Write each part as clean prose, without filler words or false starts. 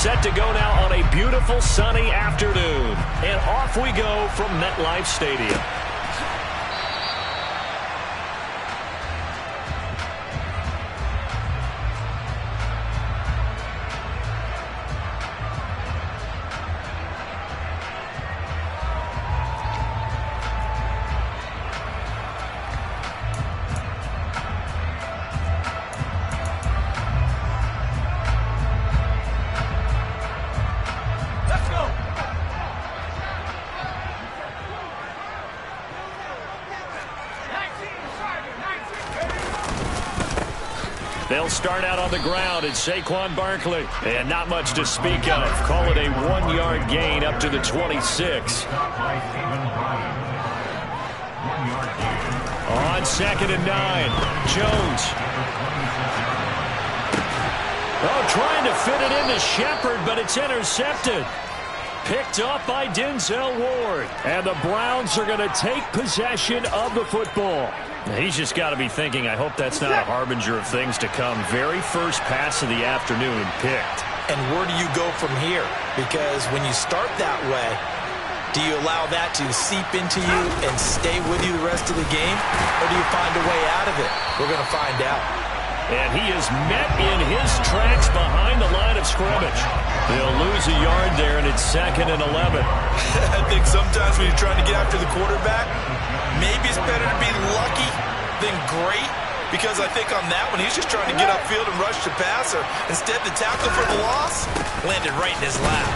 Set to go now on a beautiful sunny afternoon. And off we go from MetLife Stadium. They'll start out on the ground. It's Saquon Barkley. And not much to speak of. Call it a 1-yard gain up to the 26. On 2nd and 9. Jones. Oh, trying to fit it into Shepard, but it's intercepted. Picked up by Denzel Ward. And the Browns are going to take possession of the football. He's just got to be thinking, I hope that's not a harbinger of things to come. Very first pass of the afternoon picked. And where do you go from here? Because when you start that way, do you allow that to seep into you and stay with you the rest of the game? Or do you find a way out of it? We're going to find out. And he is met in his tracks behind the line of scrimmage. They'll lose a yard there, and it's 2nd and 11. I think sometimes when you're trying to get after the quarterback, maybe it's better to be lucky than great, because I think on that one, he's just trying to get upfield and rush the passer. Instead, the tackle for the loss landed right in his lap.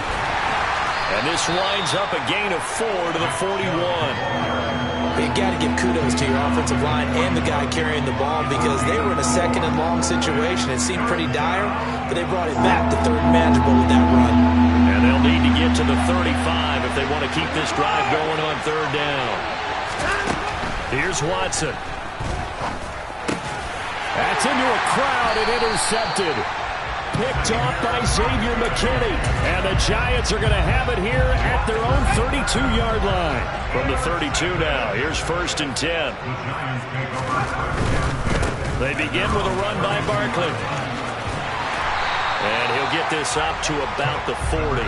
And this winds up a gain of 4 to the 41. You got to give kudos to your offensive line and the guy carrying the ball, because they were in a 2nd and long situation. It seemed pretty dire, but they brought it back to 3rd and manageable with that run. And they'll need to get to the 35 if they want to keep this drive going on 3rd down. Here's Watson. That's into a crowd and intercepted. Picked off by Xavier McKinney. And the Giants are going to have it here at their own 32-yard line. From the 32 now, here's 1st and 10. They begin with a run by Barkley. And he'll get this up to about the 40.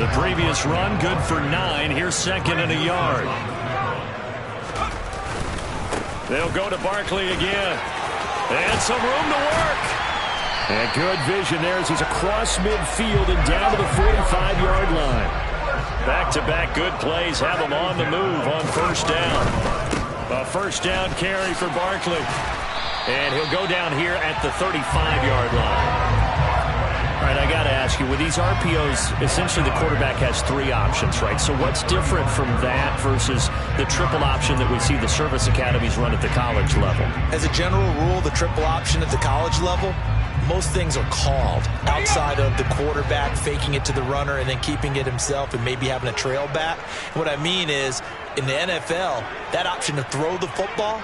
The previous run, good for 9. Here's 2nd and a yard. They'll go to Barkley again. And some room to work. And good vision there as he's across midfield and down to the 45-yard line. Back-to-back good plays have him on the move on 1st down. A 1st down carry for Barkley. And he'll go down here at the 35-yard line. All right, I got to ask you, with these RPOs, essentially the quarterback has 3 options, right? So what's different from that versus the triple option that we see the service academies run at the college level? As a general rule, the triple option at the college level, most things are called outside of the quarterback faking it to the runner and then keeping it himself and maybe having a trail back. What I mean is, in the NFL, that option to throw the football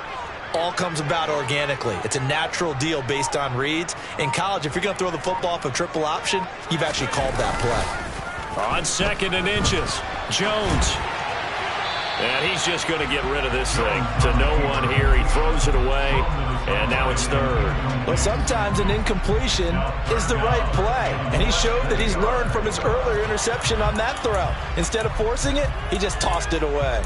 all comes about organically. It's a natural deal based on reads. In college, if you're going to throw the football off a triple option, you've actually called that play. On 2nd and inches, Jones. And he's just going to get rid of this thing to no one here. He throws it away, and now it's 3rd. Well, sometimes an incompletion is the right play, and he showed that he's learned from his earlier interception on that throw. Instead of forcing it, he just tossed it away.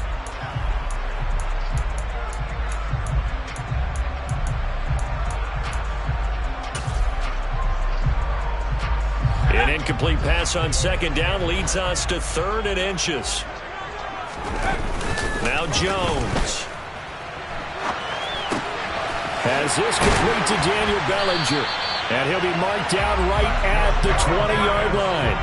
An incomplete pass on 2nd down leads us to 3rd and inches. Now Jones has this complete to Daniel Bellinger, and he'll be marked down right at the 20-yard line.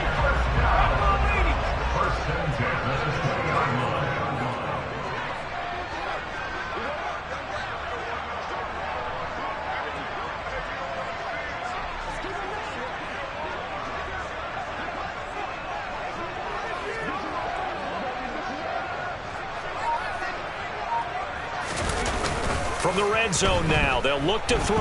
From the red zone now, they'll look to throw.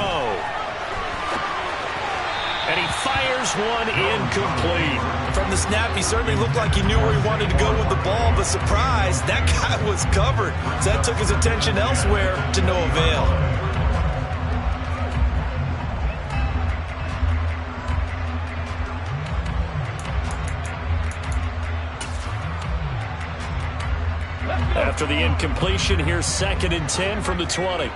And he fires one incomplete. From the snap, he certainly looked like he knew where he wanted to go with the ball, but surprise, that guy was covered. So that took his attention elsewhere to no avail. after the incompletion. Here's 2nd and 10 from the 20.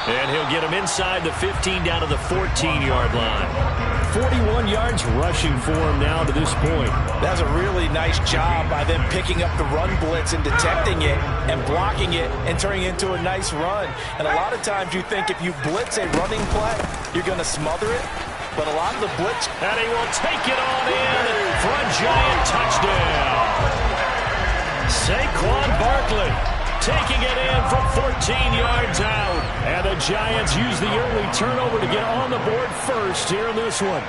And he'll get him inside the 15 down to the 14-yard line. 41 yards rushing for him now to this point. That's a really nice job by them picking up the run blitz and detecting it and blocking it and turning it into a nice run. And a lot of times you think if you blitz a running play, you're going to smother it. But a lot of the blitz... And he will take it on in for a giant touchdown. Saquon Barkley taking it in from 14 yards out. And the Giants use the early turnover to get on the board first here in this one.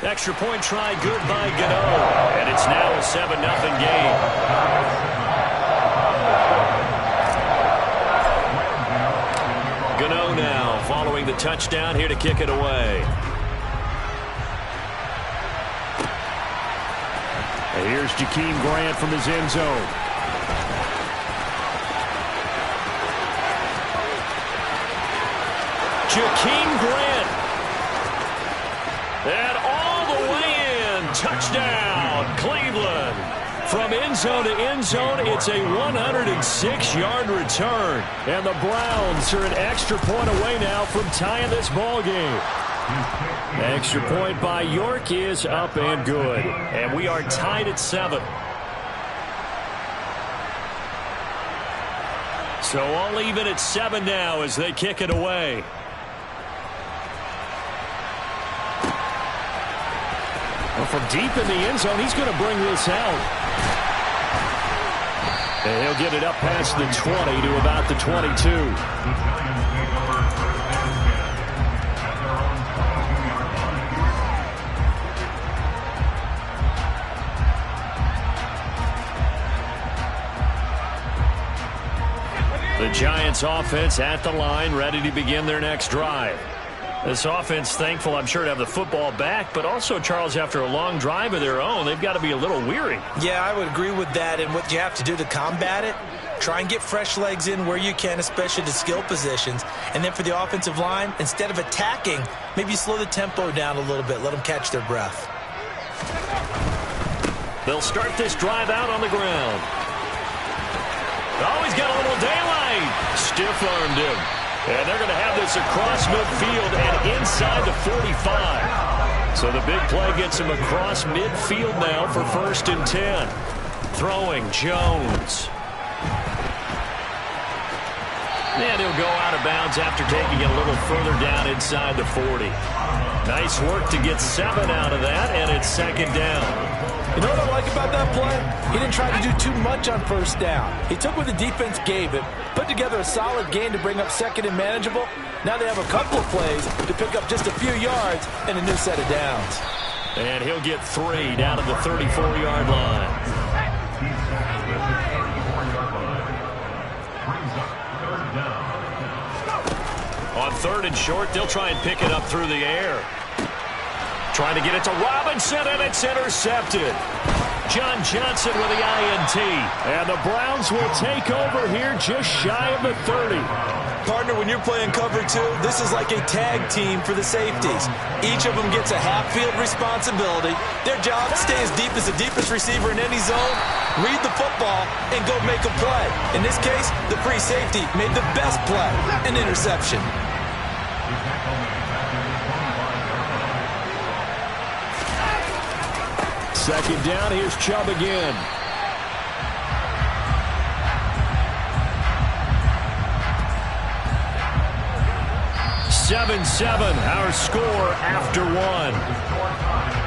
Extra point try good by Gano. And it's now a 7-0 game. Gano now following the touchdown here to kick it away. And here's Jakeem Grant from his end zone. Jakeem Grant. And all the way in. Touchdown, Cleveland. From end zone to end zone, it's a 106-yard return. And the Browns are an extra point away now from tying this ball game. Extra point by York is up and good. And we are tied at 7. So all even at 7 now as they kick it away. Well, from deep in the end zone, he's going to bring this out. And he'll get it up past the 20 to about the 22. The Giants offense at the line, ready to begin their next drive. This offense thankful, I'm sure, to have the football back, but also, Charles, after a long drive of their own, they've got to be a little weary. Yeah, I would agree with that, and what you have to do to combat it, try and get fresh legs in where you can, especially the skill positions. And then for the offensive line, instead of attacking, maybe slow the tempo down a little bit, let them catch their breath. They'll start this drive out on the ground. Oh, he's got a little daylight. Stiff-armed him. And they're going to have this across midfield and inside the 45. So the big play gets him across midfield now for 1st and 10. Throwing Jones. And he'll go out of bounds after taking it a little further down inside the 40. Nice work to get 7 out of that, and it's 2nd down. You know what I like about that play? He didn't try to do too much on 1st down. He took what the defense gave him, put together a solid game to bring up 2nd and manageable. Now they have a couple of plays to pick up just a few yards and a new set of downs. And he'll get 3 down to the 34-yard line. On 3rd and short, they'll try and pick it up through the air. Trying to get it to Robinson, and it's intercepted. John Johnson with the INT. And the Browns will take over here just shy of the 30. Partner, when you're playing cover 2, this is like a tag team for the safeties. Each of them gets a half-field responsibility. Their job, stay as deep as the deepest receiver in any zone, read the football, and go make a play. In this case, the free safety made the best play, an interception. Second down, here's Chubb again. (7-7) our score after 1.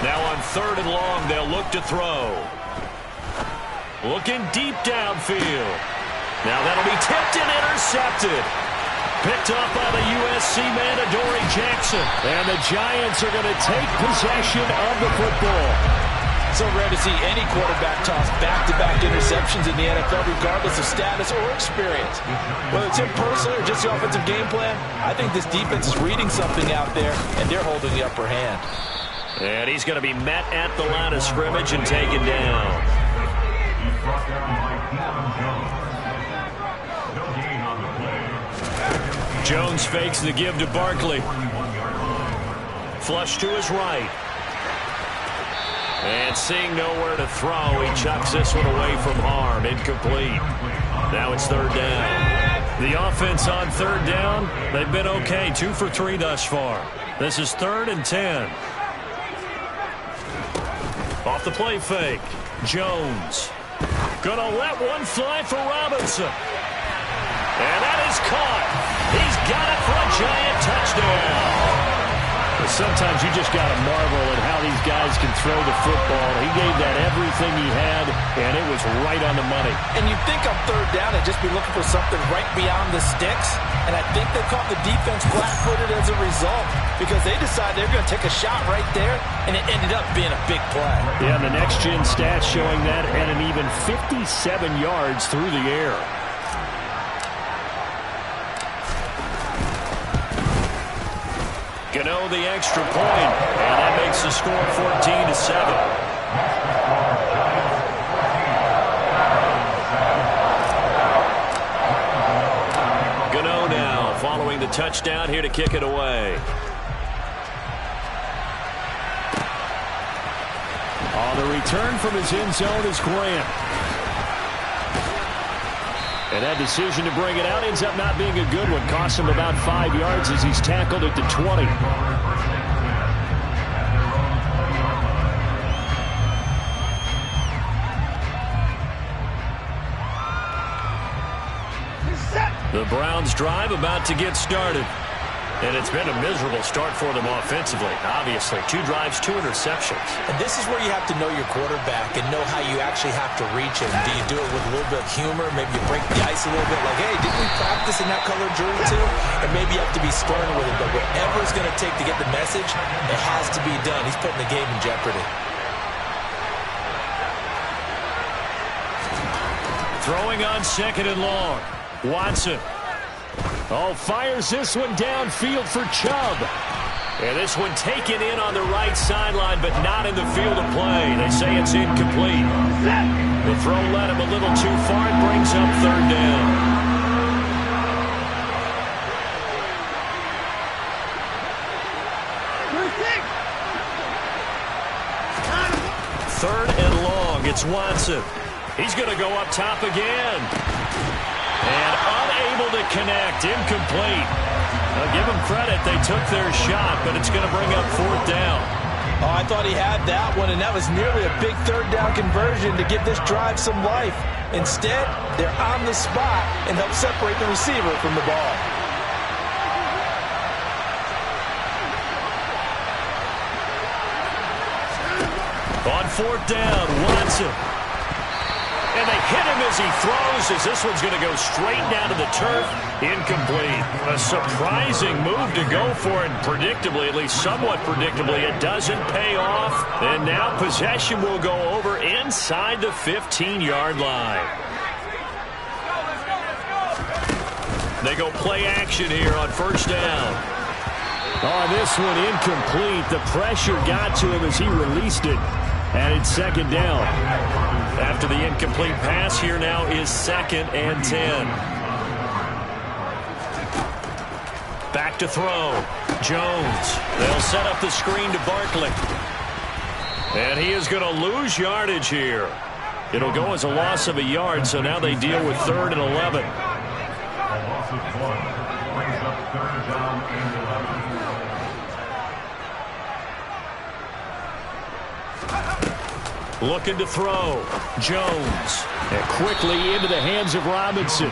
Now on 3rd and long, they'll look to throw. Looking deep downfield. Now that'll be tipped and intercepted. Picked up by the USC man, Adoree Jackson. And the Giants are going to take possession of the football. So rare to see any quarterback toss back-to-back interceptions in the NFL, regardless of status or experience. Whether it's him personally or just the offensive game plan, I think this defense is reading something out there, and they're holding the upper hand. And he's going to be met at the line of scrimmage and taken down. Jones fakes the give to Barkley. Flush to his right. And seeing nowhere to throw, he chucks this one away from harm. Incomplete. Now it's third down. The offense on third down, they've been okay. 2 for 3 thus far. This is 3rd and 10. Off the play fake. Jones. Gonna let one fly for Robinson. And that is caught. He's got it for a Giant touchdown. Sometimes you just got to marvel at how these guys can throw the football. He gave that everything he had, and it was right on the money. And you think on third down and just be looking for something right beyond the sticks. And I think they caught the defense flat-footed as a result because they decided they were going to take a shot right there, and it ended up being a big play. Yeah, the next-gen stats showing that at an even 57 yards through the air. Gano the extra point, and that makes the score 14-7. Gano now following the touchdown here to kick it away. On the return from his end zone is Grant. And that decision to bring it out ends up not being a good one. Costs him about 5 yards as he's tackled at the 20. The Browns drive about to get started. And it's been a miserable start for them offensively, obviously. 2 drives, 2 interceptions. And this is where you have to know your quarterback and know how you actually have to reach him. Do you do it with a little bit of humor? Maybe you break the ice a little bit like, hey, didn't we practice in that color drill too? And maybe you have to be stern with it. But whatever it's going to take to get the message, it has to be done. He's putting the game in jeopardy. Throwing on 2nd and long. Watson. Oh, fires this one downfield for Chubb. And this one taken in on the right sideline, but not in the field of play. They say it's incomplete. The throw led him a little too far. It brings up 3rd down. Third and long. It's Watson. He's going to go up top again. And unable to connect. Incomplete. I'll give them credit. They took their shot, but it's going to bring up 4th down. Oh, I thought he had that one, and that was nearly a big 3rd down conversion to give this drive some life. Instead, they're on the spot and help separate the receiver from the ball. On 4th down, Watson. And they hit him as he throws, as this one's going to go straight down to the turf. Incomplete. A surprising move to go for it. Predictably, at least somewhat predictably, it doesn't pay off. And now possession will go over inside the 15-yard line. They go play action here on 1st down. Oh, this one incomplete. The pressure got to him as he released it. And it's 2nd down. After the incomplete pass, here now is 2nd and 10. Back to throw. Jones. They'll set up the screen to Barkley. And he is going to lose yardage here. It'll go as a loss of a yard, so now they deal with 3rd and 11. Looking to throw. Jones. And quickly into the hands of Robinson.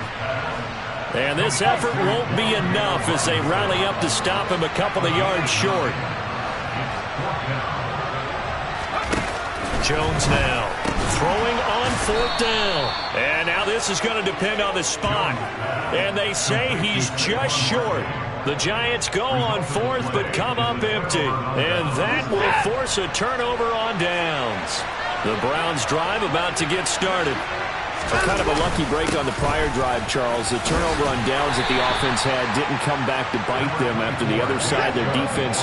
And this effort won't be enough as they rally up to stop him a couple of yards short. Jones now Throwing on 4th down. And now this is going to depend on the spot. And they say he's just short. The Giants go on 4th but come up empty. And that will force a turnover on downs. The Browns drive about to get started. Kind of a lucky break on the prior drive, Charles. The turnover on downs that the offense had didn't come back to bite them after the other side. Their defense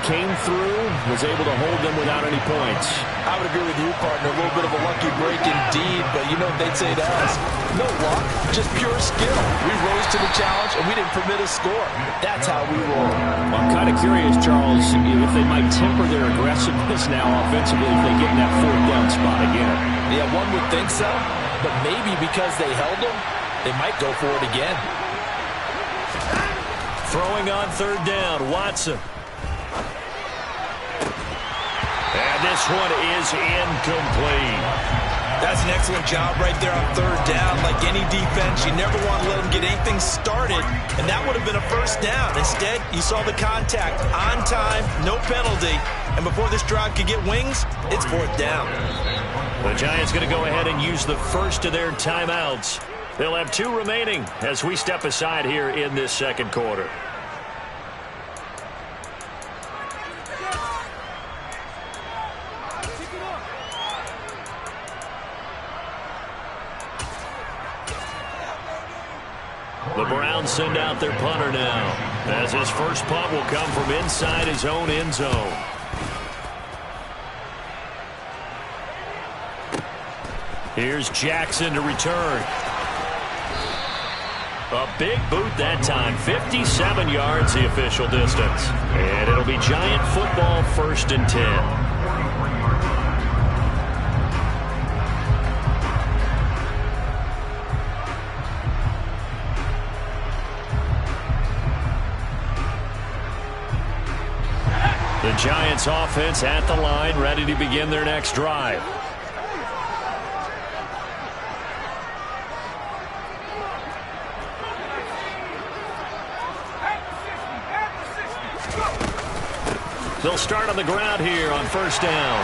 came through, was able to hold them without any points. I would agree with you, partner. A little bit of a lucky break indeed, but you know what they'd say to us? No luck, just pure skill. We rose to the challenge, and we didn't permit a score. That's how we roll. I'm kind of curious, Charles, if they might temper their aggressiveness now offensively if they get in that 4th down spot again. Yeah, one would think so. But maybe because they held them, they might go for it again. Throwing on 3rd down, Watson. And this one is incomplete. That's an excellent job right there on 3rd down. Like any defense, you never want to let them get anything started, and that would have been a 1st down. Instead, you saw the contact on time, no penalty, and before this drive could get wings, it's 4th down. The Giants going to go ahead and use the first of their timeouts. They'll have 2 remaining as we step aside here in this 2nd quarter. The Browns send out their punter now, as his first punt will come from inside his own end zone. Here's Jackson to return. A big boot that time. 57 yards the official distance. And it'll be Giant football 1st and 10. The Giants offense at the line, ready to begin their next drive. They'll start on the ground here on 1st down.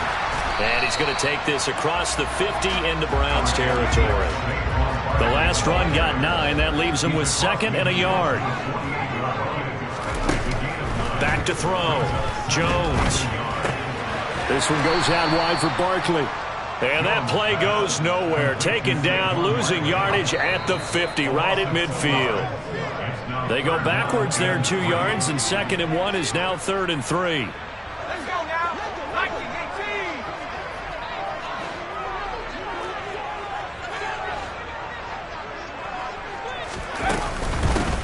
And he's going to take this across the 50 into Browns territory. The last run got 9. That leaves him with 2nd and a yard. Back to throw. Jones. This one goes out wide for Barkley. And that play goes nowhere. Taken down, losing yardage at the 50, right at midfield. They go backwards there 2 yards, and 2nd and 1 is now 3rd and 3. Let's go now. 19-18.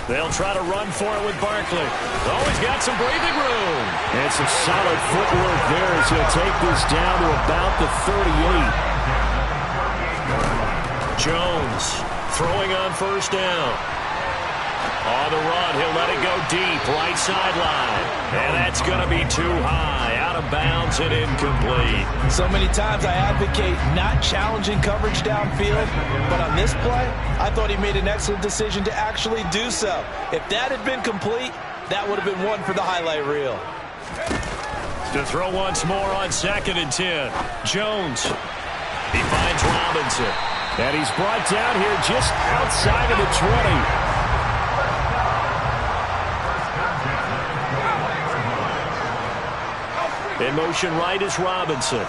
They'll try to run for it with Barkley. Oh, he's got some breathing room. And some solid footwork there as he'll take this down to about the 38. Jones throwing on 1st down. On the run, he'll let it go deep, right sideline. And that's going to be too high, out of bounds and incomplete. So many times I advocate not challenging coverage downfield, but on this play, I thought he made an excellent decision to actually do so. If that had been complete, that would have been one for the highlight reel. To throw once more on 2nd and 10. Jones. He finds Robinson. And he's brought down here just outside of the 20. In motion right is Robinson.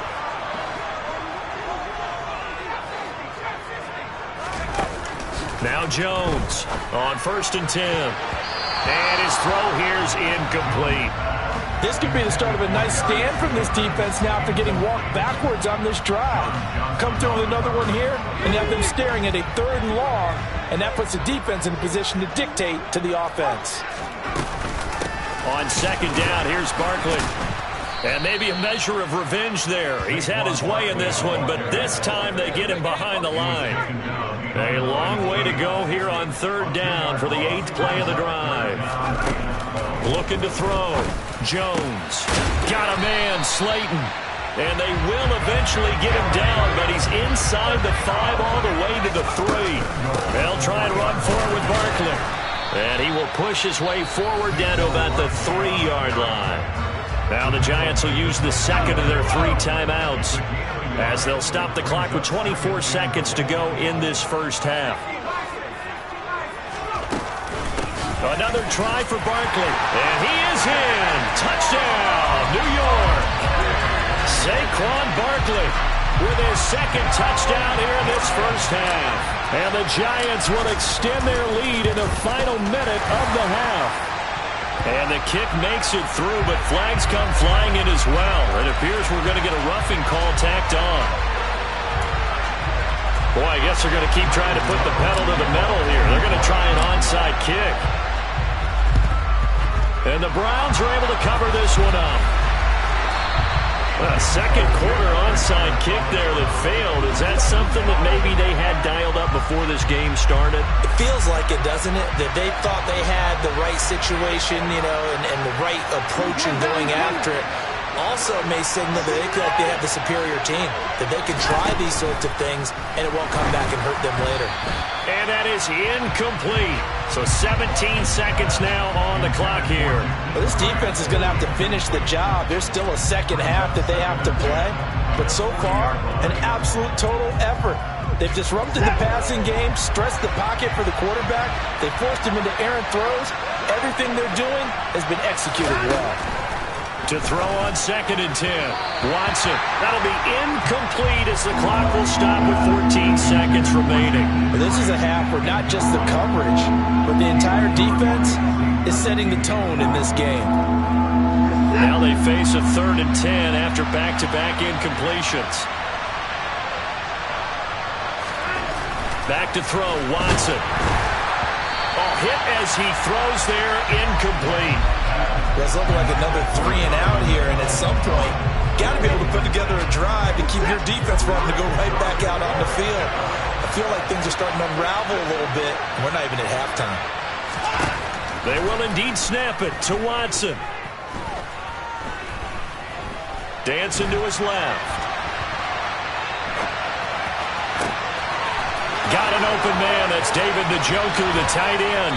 Now Jones on 1st and 10. And his throw here's incomplete. This could be the start of a nice stand from this defense now after getting walked backwards on this drive. Come through with another one here, and have them staring at a 3rd and long, and that puts the defense in a position to dictate to the offense. On 2nd down, here's Barkley. And maybe a measure of revenge there. He's had his way in this one, but this time they get him behind the line. A long way to go here on 3rd down for the 8th play of the drive. Looking to throw. Jones. Got a man, Slayton. And they will eventually get him down, but he's inside the 5 all the way to the 3. They'll try and run for it with Barkley. And he will push his way forward down to about the 3-yard line. Now the Giants will use the 2nd of their 3 timeouts. as they'll stop the clock with 24 seconds to go in this first half. Another try for Barkley, and he is in. Touchdown, New York. Saquon Barkley with his second touchdown here in this first half. And the Giants will extend their lead in the final minute of the half. And the kick makes it through, but flags come flying in as well. It appears we're going to get a roughing call tacked on. Boy, I guess they're going to keep trying to put the pedal to the metal here. They're going to try an onside kick. And the Browns are able to cover this one up. A second quarter onside kick there that failed. Is that something that maybe they had dialed up before this game started? It feels like it, doesn't it? That they thought they had the right situation, you know, and the right approach in going after it. Also may signal that they feel like they have the superior team, that they can try these sorts of things and it won't come back and hurt them later. And that is incomplete. So 17 seconds now on the clock here. Well, this defense is going to have to finish the job. There's still a second half that they have to play. But so far, an absolute total effort. They've disrupted the passing game, stressed the pocket for the quarterback. They forced him into errant throws. Everything they're doing has been executed well. To throw on 2nd and 10. Watson. That'll be incomplete as the clock will stop with 14 seconds remaining. This is a half where not just the coverage, but the entire defense is setting the tone in this game. Now they face a 3rd and 10 after back-to-back incompletions. Back to throw, Watson. Oh, hit as he throws there, incomplete. It's looking like another 3 and out here, and at some point, got to be able to put together a drive to keep your defense from having to go right back out on the field. I feel like things are starting to unravel a little bit, and we're not even at halftime. They will indeed snap it to Watson. Dancing to his left. Got an open man. That's David Njoku, the tight end.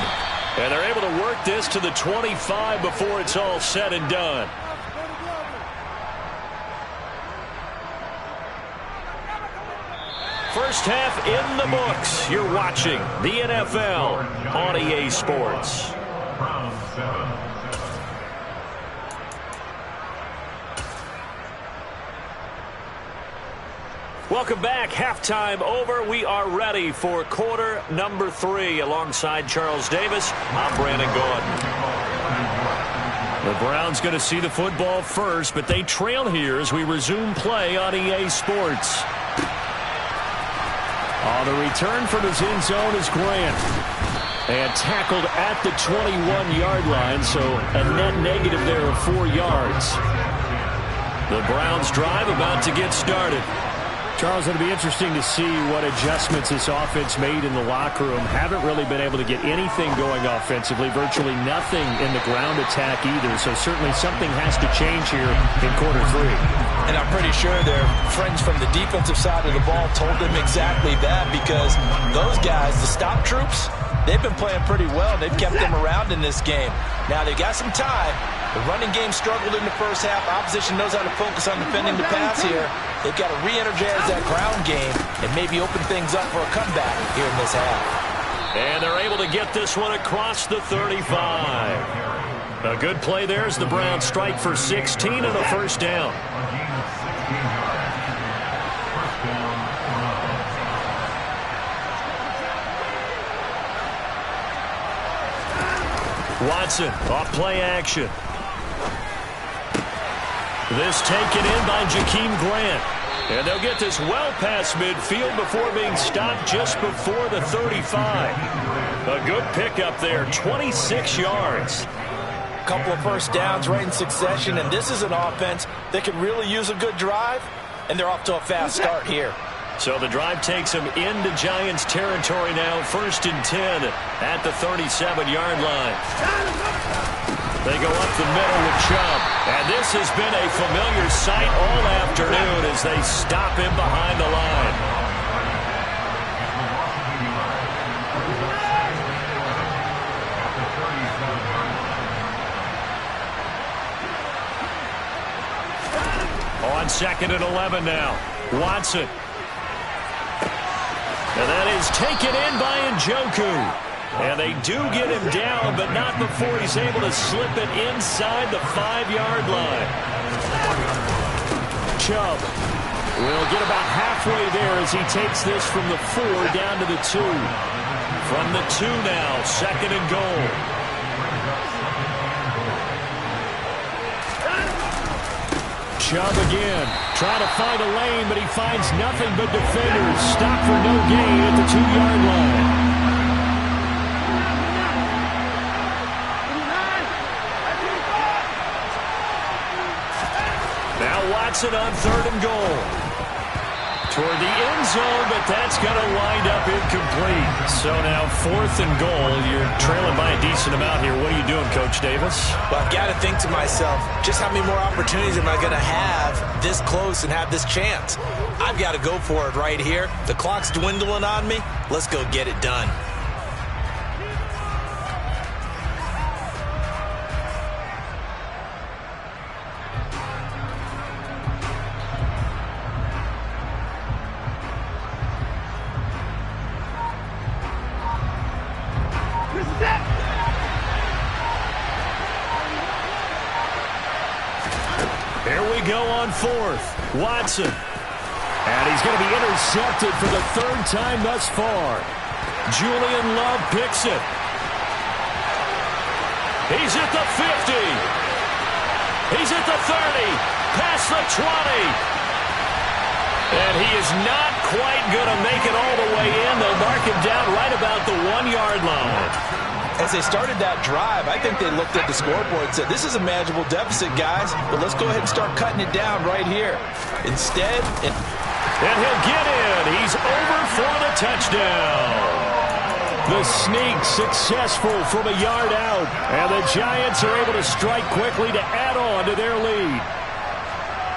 And they're able to work this to the 25 before it's all said and done. First half in the books. You're watching the NFL on EA Sports. Welcome back. Halftime over. We are ready for quarter number 3. Alongside Charles Davis, I'm Brandon Gordon. The Browns going to see the football first, but they trail here as we resume play on EA Sports. On the return from his end zone is Grant. And tackled at the 21-yard line, so a net negative there of 4 yards. The Browns drive about to get started. Charles, it'll be interesting to see what adjustments this offense made in the locker room. Haven't really been able to get anything going offensively, virtually nothing in the ground attack either. So certainly something has to change here in quarter 3. And I'm pretty sure their friends from the defensive side of the ball told them exactly that, because those guys, the stop troops, they've been playing pretty well. They've kept them around in this game. Now they've got some time. The running game struggled in the first half. Opposition knows how to focus on defending the pass here. They've got to re-energize that ground game and maybe open things up for a comeback here in this half. And they're able to get this one across the 35. A good play there as the Browns strike for 16 and a first down. Watson off play action. This taken in by Jakeem Grant. And they'll get this well past midfield before being stopped just before the 35. A good pickup there, 26 yards. A couple of first downs right in succession, and this is an offense that could really use a good drive, and they're off to a fast start here. So the drive takes them into Giants territory now, 1st and 10 at the 37-yard line. They go up the middle with Chubb. And this has been a familiar sight all afternoon as they stop him behind the line. On 2nd and 11 now. Watson. And that is taken in by Njoku. And they do get him down, but not before he's able to slip it inside the 5-yard line. Chubb will get about halfway there as he takes this from the 4 down to the 2. From the 2 now, 2nd and goal. Chubb again, trying to find a lane, but he finds nothing but defenders. Stop for no gain at the 2-yard line. Now Watson on 3rd and goal. Toward the end zone, but that's going to wind up incomplete. So now 4th and goal. You're trailing by a decent amount here. What are you doing, Coach Davis? Well, I've got to think to myself, just how many more opportunities am I going to have this close and have this chance? I've got to go for it right here. The clock's dwindling on me. Let's go get it done. Here we go on 4th. Watson. And he's going to be intercepted for the 3rd time thus far. Julian Love picks it. He's at the 50. He's at the 30. Past the 20. And he is not quite going to make it all the way in. They'll mark him down right about the 1-yard line. As they started that drive, I think they looked at the scoreboard and said, this is a manageable deficit, guys, but let's go ahead and start cutting it down right here. Instead, and he'll get in. He's over for the touchdown. The sneak successful from a yard out, and the Giants are able to strike quickly to add on to their lead.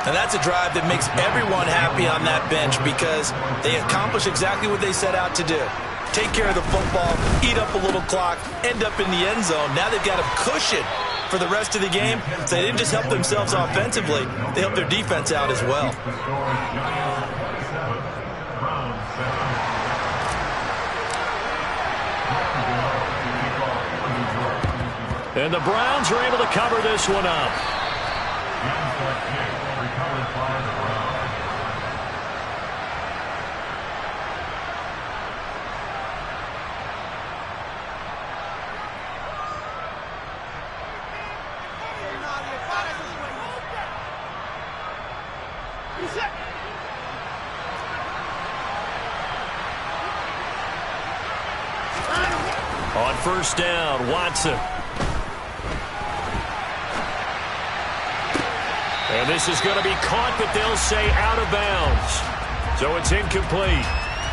And that's a drive that makes everyone happy on that bench because they accomplish exactly what they set out to do. Take care of the football, eat up a little clock, end up in the end zone. Now they've got a cushion for the rest of the game. So they didn't just help themselves offensively, they helped their defense out as well. And the Browns are able to cover this one up. On 1st down, Watson. And this is going to be caught, but they'll say out of bounds. So it's incomplete.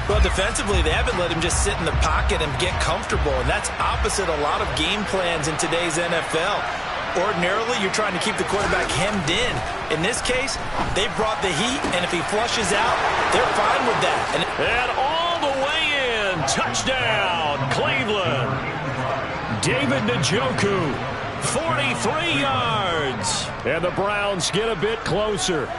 Well, defensively, they haven't let him just sit in the pocket and get comfortable, and that's opposite a lot of game plans in today's NFL. Ordinarily, you're trying to keep the quarterback hemmed in. In this case, they brought the heat, and if he flushes out, they're fine with that. And all the way in, touchdown, Cleveland. David Njoku, 43 yards. And the Browns get a bit closer.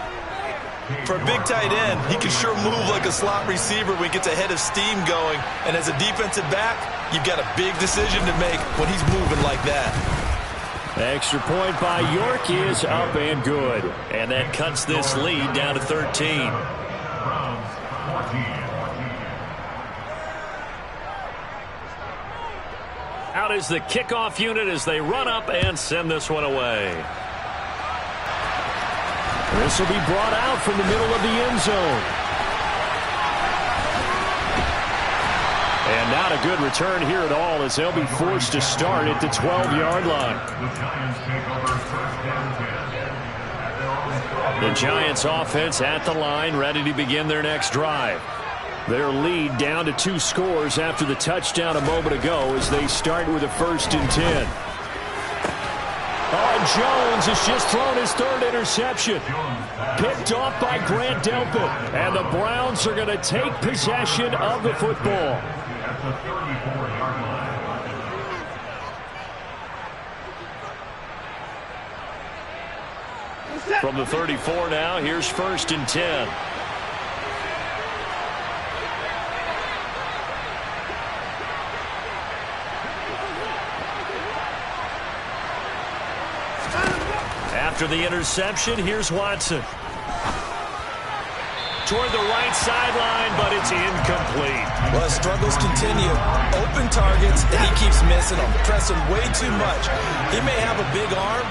For a big tight end, he can sure move like a slot receiver when he gets a head of steam going. And as a defensive back, you've got a big decision to make when he's moving like that. Extra point by York is up and good. And that cuts this lead down to 13. Out is the kickoff unit as they run up and send this one away. This will be brought out from the middle of the end zone. And not a good return here at all as they'll be forced to start at the 12-yard line. The Giants offense at the line, ready to begin their next drive. Their lead down to 2 scores after the touchdown a moment ago as they start with a 1st and 10. Oh, Jones has just thrown his 3rd interception. Picked off by Grant Delpit. And the Browns are going to take possession of the football. From the 34 now, here's 1st and 10. After the interception, here's Watson. Toward the right sideline, but it's incomplete. Well, struggles continue. Open targets, and he keeps missing them. Pressing way too much. He may have a big arm,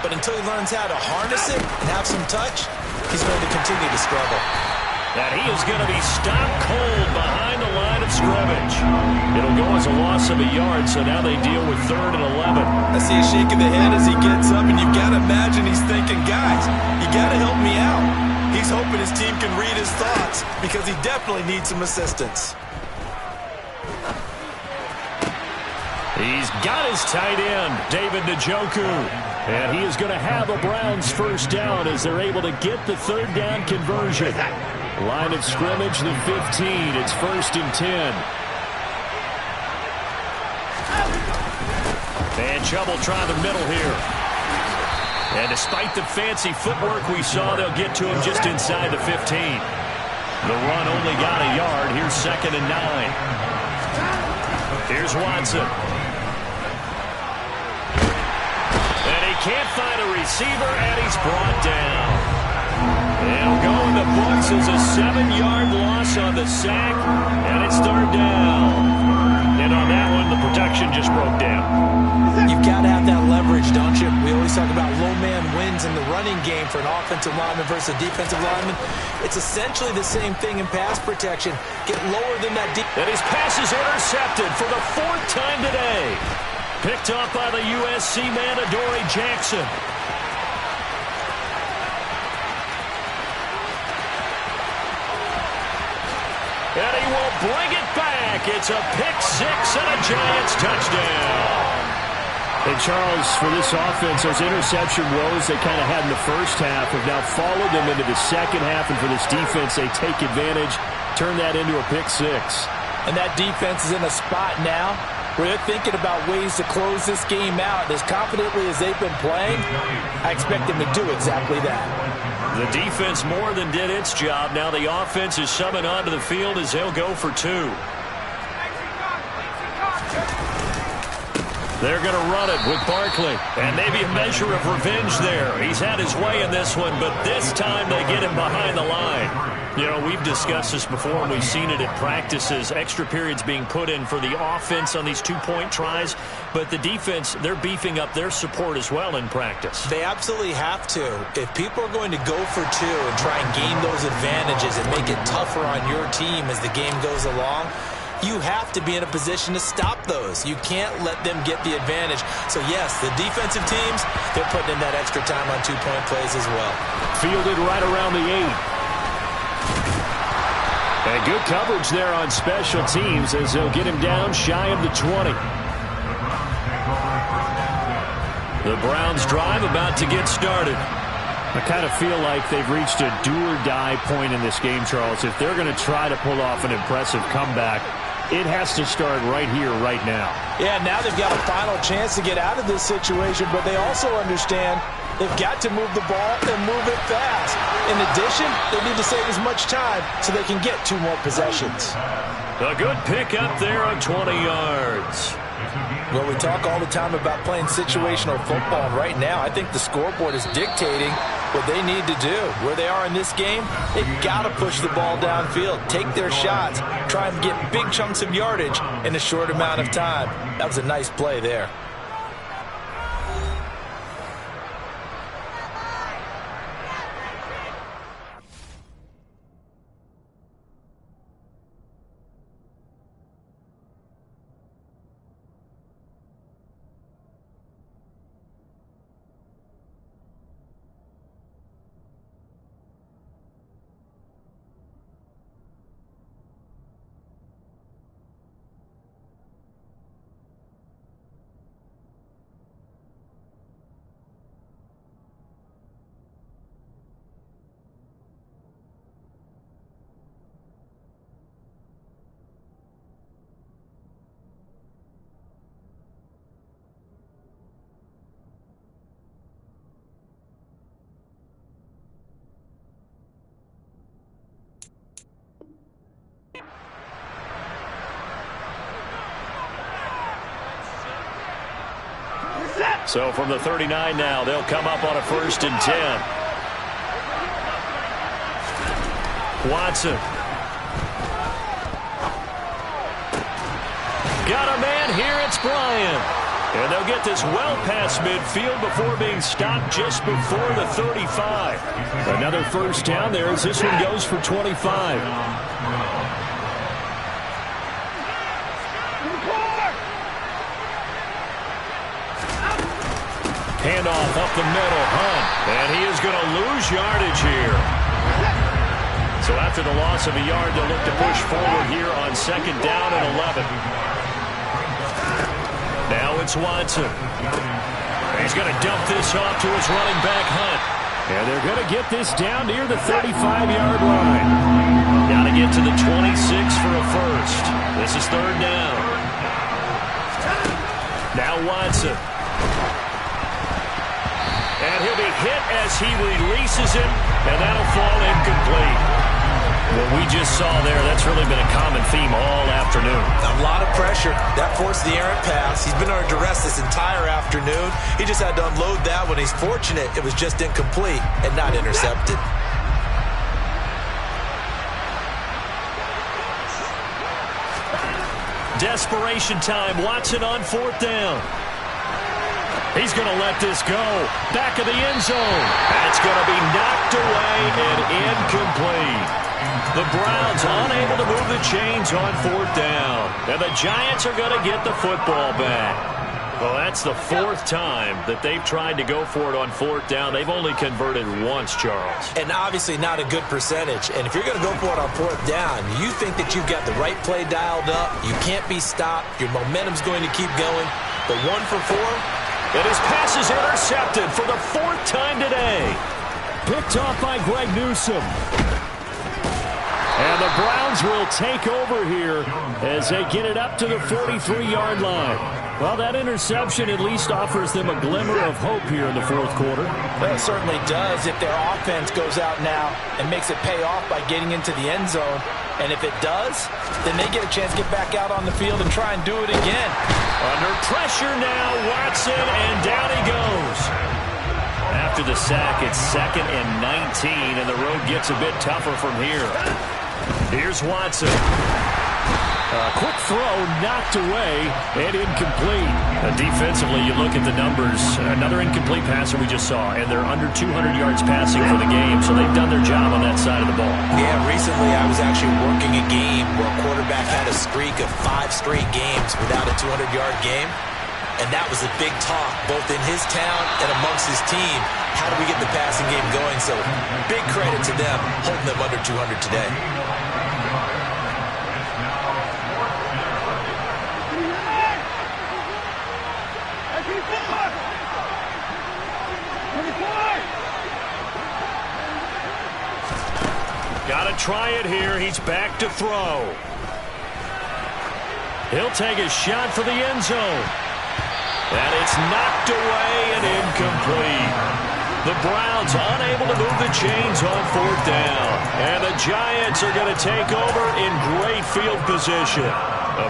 but until he learns how to harness it and have some touch, he's going to continue to struggle. And he is going to be stopped cold behind the line of scrimmage. It'll go as a loss of a yard, so now they deal with 3rd and 11. I see a shake of the head as he gets up, and you've got to imagine he's thinking, guys, you got to help me out. He's hoping his team can read his thoughts because he definitely needs some assistance. He's got his tight end, David Njoku. And he is going to have a Browns first down as they're able to get the 3rd down conversion. Line of scrimmage, the 15. It's 1st and 10. And trouble trying the middle here. And despite the fancy footwork we saw, they'll get to him just inside the 15. The run only got a yard. Here's 2nd and 9. Here's Watson. And he can't find a receiver, and he's brought down. They'll go in the books as a 7-yard loss on the sack, and it's 3rd down. And on that one, the protection just broke down. You've got to have that leverage, don't you? We always talk about low man wins in the running game for an offensive lineman versus a defensive lineman. It's essentially the same thing in pass protection. Get lower than that. And his pass is intercepted for the 4th time today. Picked up by the USC man, Adoree Jackson. And he will bring it back. It's a pick 6 and a Giants touchdown. And Charles, for this offense, those interception woes they kind of had in the first half have now followed them into the second half. And for this defense, they take advantage, turn that into a pick 6. And that defense is in a spot now where they're thinking about ways to close this game out. As confidently as they've been playing, I expect them to do exactly that. The defense more than did its job. Now the offense is summoned onto the field as they'll go for 2. They're going to run it with Barkley. And maybe a measure of revenge there. He's had his way in this one, but this time they get him behind the line. You know, we've discussed this before, and we've seen it at practices. Extra periods being put in for the offense on these 2-point tries. But the defense, they're beefing up their support as well in practice. They absolutely have to. If people are going to go for 2 and try and gain those advantages and make it tougher on your team as the game goes along, you have to be in a position to stop those. You can't let them get the advantage. So, yes, the defensive teams, they're putting in that extra time on 2-point plays as well. Fielded right around the 8. And good coverage there on special teams as they'll get him down shy of the 20. The Browns drive about to get started. I kind of feel like they've reached a do-or-die point in this game, Charles. If they're going to try to pull off an impressive comeback, it has to start right here, right now. Yeah, now they've got a final chance to get out of this situation, but they also understand they've got to move the ball and move it fast. In addition, they need to save as much time so they can get 2 more possessions. A good pick up there on 20 yards. Well, we talk all the time about playing situational football. Right now, I think the scoreboard is dictating what they need to do. Where they are in this game, they've got to push the ball downfield, take their shots, try and get big chunks of yardage in a short amount of time. That was a nice play there. So from the 39 now, they'll come up on a 1st and 10. Watson. Got a man here. It's Bryant. And they'll get this well past midfield before being stopped just before the 35. Another 1st down there as this one goes for 25. Handoff up the middle, Hunt. And he is going to lose yardage here. So after the loss of a yard, they'll look to push forward here on 2nd down and 11. Now it's Watson. He's going to dump this off to his running back, Hunt. And they're going to get this down near the 35-yard line. Got to get to the 26 for a 1st. This is 3rd down. Now Watson. And he'll be hit as he releases him, and that'll fall incomplete. What we just saw there, that's really been a common theme all afternoon. A lot of pressure. That forced the errant pass. He's been under duress this entire afternoon. He just had to unload that one. He's fortunate it was just incomplete and not intercepted. Desperation time. Watson on 4th down. He's going to let this go. Back of the end zone. That's going to be knocked away and incomplete. The Browns unable to move the chains on 4th down. And the Giants are going to get the football back. Well, that's the 4th time that they've tried to go for it on 4th down. They've only converted once, Charles. And obviously not a good percentage. And if you're going to go for it on 4th down, you think that you've got the right play dialed up. You can't be stopped. Your momentum's going to keep going. But 1 for 4. And his pass is intercepted for the 4th time today. Picked off by Greg Newsome. And the Browns will take over here as they get it up to the 43-yard line. Well, that interception at least offers them a glimmer of hope here in the 4th quarter. Well, it certainly does if their offense goes out now and makes it pay off by getting into the end zone. And if it does, then they get a chance to get back out on the field and try and do it again. Under pressure now, Watson, and down he goes. After the sack, it's 2nd and 19, and the road gets a bit tougher from here. Here's Watson. Quick throw, knocked away, and incomplete. Defensively, you look at the numbers. Another incomplete passer we just saw, and they're under 200 yards passing for the game, so they've done their job on that side of the ball. Yeah, recently I was actually working a game where a quarterback had a streak of 5 straight games without a 200-yard game, and that was the big talk, both in his town and amongst his team. How do we get the passing game going? So big credit to them, holding them under 200 today. Got to try it here. He's back to throw. He'll take a shot for the end zone. And it's knocked away and incomplete. The Browns unable to move the chains on 4th down. And the Giants are going to take over in great field position.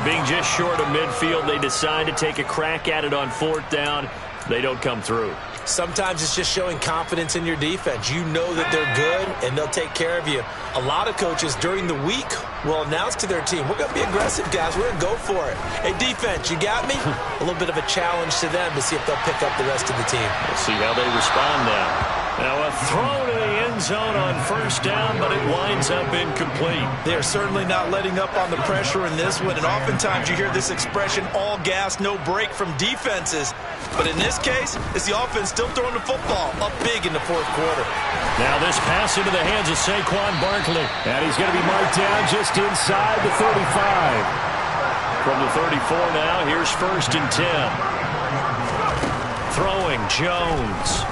Being just short of midfield, they decide to take a crack at it on 4th down. They don't come through. Sometimes it's just showing confidence in your defense. You know that they're good, and they'll take care of you. A lot of coaches during the week will announce to their team, we're going to be aggressive, guys. We're going to go for it. Hey, defense, you got me? A little bit of a challenge to them to see if they'll pick up the rest of the team. We'll see how they respond now. Now a throw to the end zone on 1st down, but it winds up incomplete. They're certainly not letting up on the pressure in this one, and oftentimes you hear this expression, all gas, no break from defenses. But in this case, it's the offense still throwing the football up big in the 4th quarter. Now this pass into the hands of Saquon Barkley. And he's going to be marked down just inside the 35. From the 34 now, here's 1st and 10. Throwing Jones.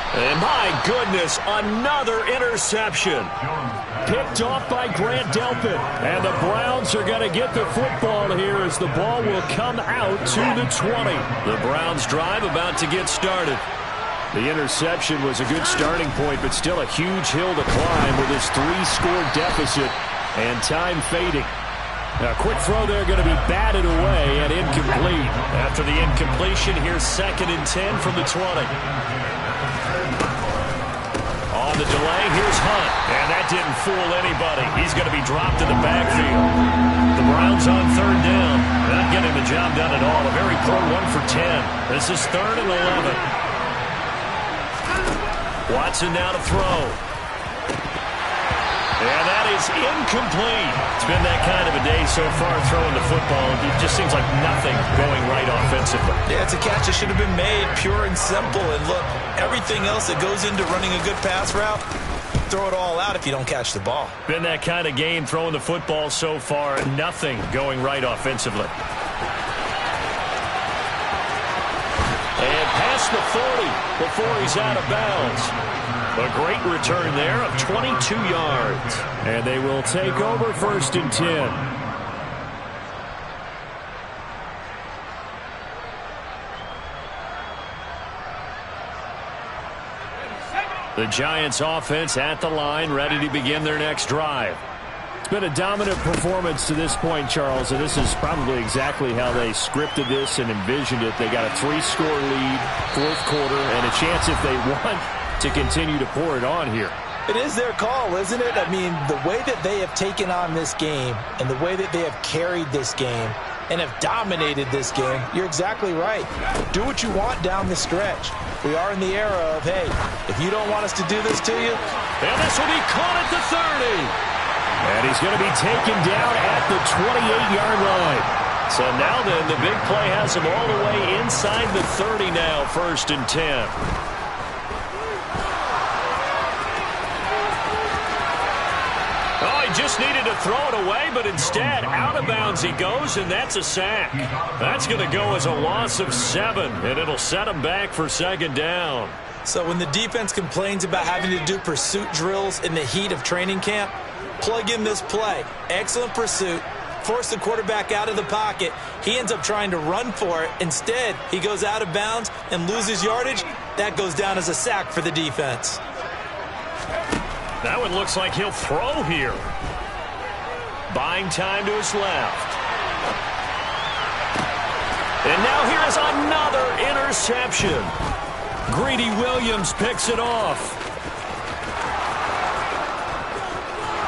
And my goodness, another interception. Picked off by Grant Delpit. And the Browns are going to get the football here as the ball will come out to the 20. The Browns drive about to get started. The interception was a good starting point, but still a huge hill to climb with this 3-score deficit and time fading. A quick throw there going to be batted away and incomplete. After the incompletion, here's 2nd and 10 from the 20. On the delay, here's Hunt. And that didn't fool anybody. He's going to be dropped in the backfield. The Browns on 3rd down. Not getting the job done at all. A very poor 1 for 10. This is 3rd and 11. Watson now to throw. And that is incomplete. It's been that kind of a day so far throwing the football. It just seems like nothing going right offensively. Yeah, it's a catch that should have been made, pure and simple. And look, everything else that goes into running a good pass route, throw it all out if you don't catch the ball. Been that kind of game throwing the football so far. Nothing going right offensively. And past the 40 before he's out of bounds. A great return there of 22 yards. And they will take over 1st and 10. The Giants offense at the line, ready to begin their next drive. It's been a dominant performance to this point, Charles, and this is probably exactly how they scripted this and envisioned it. They got a 3-score lead, 4th quarter, and a chance if they want to continue to pour it on here. It is their call, isn't it? I mean, the way that they have taken on this game and the way that they have carried this game and have dominated this game, you're exactly right. Do what you want down the stretch. We are in the era of, hey, if you don't want us to do this to you. And this will be caught at the 30. And he's going to be taken down at the 28-yard line. So now then, the big play has him all the way inside the 30 now, 1st and 10. Just needed to throw it away, but instead, out of bounds he goes, and that's a sack. That's going to go as a loss of 7, and it'll set him back for 2nd down. So when the defense complains about having to do pursuit drills in the heat of training camp, plug in this play. Excellent pursuit. Force the quarterback out of the pocket. He ends up trying to run for it. Instead, he goes out of bounds and loses yardage. That goes down as a sack for the defense. That one looks like he'll throw here. Buying time to his left. And now here is another interception. Greedy Williams picks it off.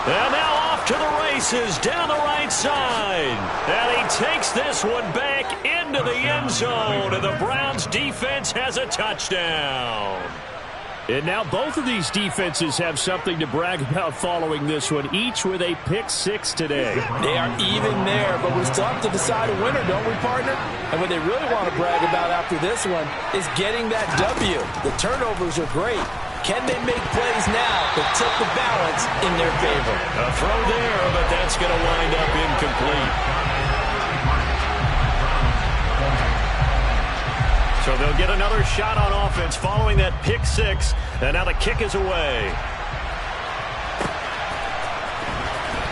And now off to the races down the right side. And he takes this one back into the end zone. And the Browns defense has a touchdown. And now both of these defenses have something to brag about following this one, each with a pick-6 today. They are even there, but we still have to decide a winner, don't we, partner? And what they really want to brag about after this one is getting that W. The turnovers are great. Can they make plays now that tip the balance in their favor? A throw there, but that's going to wind up incomplete. So they'll get another shot on offense following that pick-6, and now the kick is away.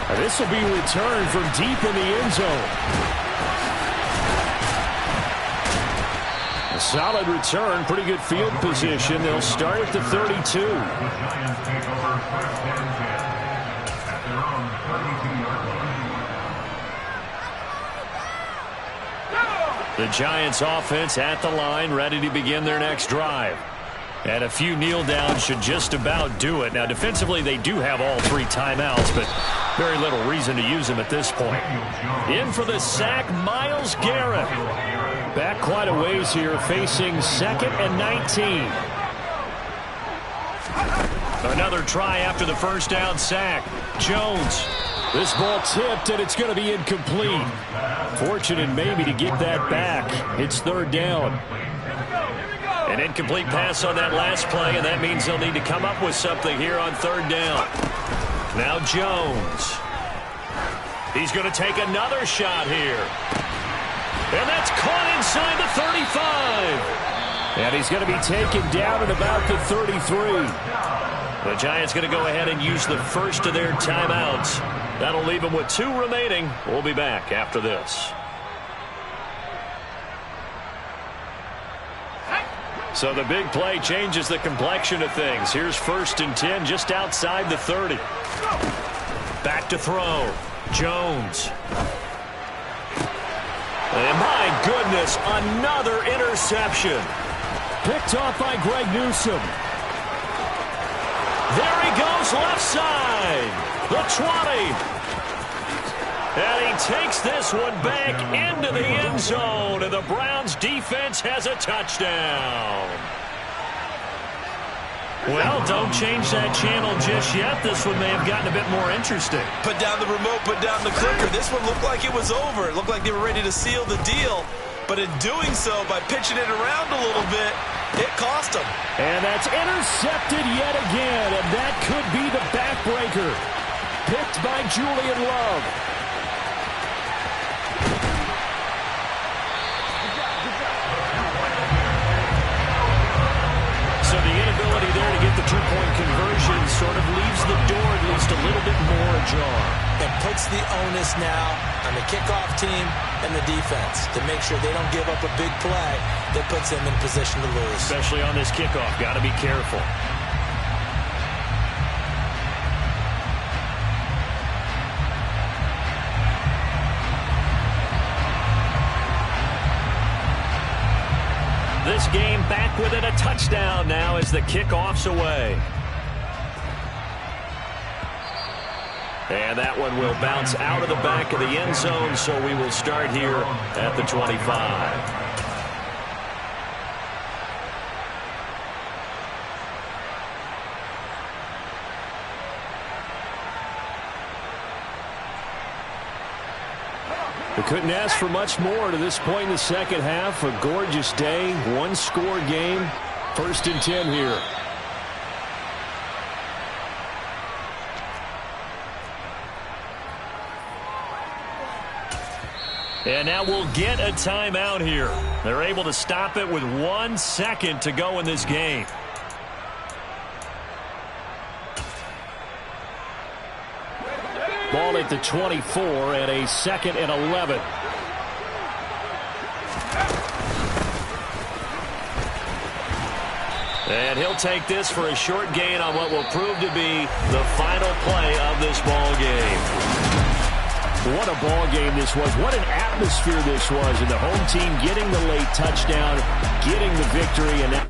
And this will be returned from deep in the end zone. A solid return, pretty good field position. They'll start at the 32. The Giants offense at the line, ready to begin their next drive. And a few kneel downs should just about do it. Now, defensively, they do have all 3 timeouts, but very little reason to use them at this point. In for the sack, Myles Garrett. Back quite a ways here, facing 2nd and 19. Another try after the first down sack. Jones. This ball tipped, and it's going to be incomplete. Fortunate maybe to get that back. It's 3rd down. An incomplete pass on that last play, and that means they'll need to come up with something here on 3rd down. Now Jones. He's going to take another shot here. And that's caught inside the 35. And he's going to be taken down at about the 33. The Giants going to go ahead and use the first of their timeouts. That'll leave them with 2 remaining. We'll be back after this. So the big play changes the complexion of things. Here's 1st and 10 just outside the 30. Back to throw. Jones. And my goodness, another interception. Picked off by Greg Newsome. There he goes, left side. The 20. And he takes this one back into the end zone, and the Browns defense has a touchdown. Well, don't change that channel just yet. This one may have gotten a bit more interesting. Put down the remote, put down the clicker. This one looked like it was over. It looked like they were ready to seal the deal. But in doing so, by pitching it around a little bit, it cost them. And that's intercepted yet again, and that could be the backbreaker. Picked by Julian Love. So the inability there to get the two-point conversion sort of leaves the door at least a little bit more ajar. It puts the onus now on the kickoff team and the defense to make sure they don't give up a big play that puts them in position to lose. Especially on this kickoff. Got to be careful. This game back within a touchdown now as the kickoff's away. And that one will bounce out of the back of the end zone, so we will start here at the 25. We couldn't ask for much more to this point in the second half. A gorgeous day, one-score game. 1st and 10 here. And now we'll get a timeout here. They're able to stop it with 1 second to go in this game. Ball at the 24 and a 2nd and 11. And he'll take this for a short gain on what will prove to be the final play of this ball game. What a ball game this was. What an atmosphere this was. And the home team getting the late touchdown, getting the victory, and that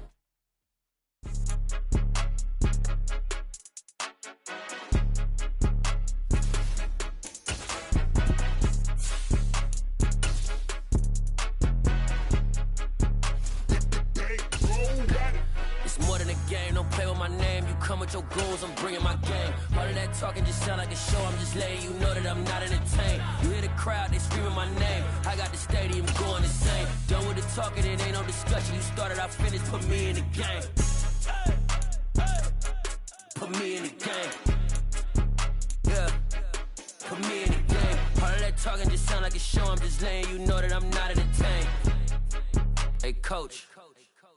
talking just sound like a show. I'm just letting you know that I'm not entertained. You hear the crowd, they screaming my name. I got the stadium going insane. Done with the talking, it ain't no discussion. You started, I finished, put me in the game. Put me in the game. Yeah. Put me in the game. All of that talking just sound like a show. I'm just letting you know that I'm not entertained. Hey, coach.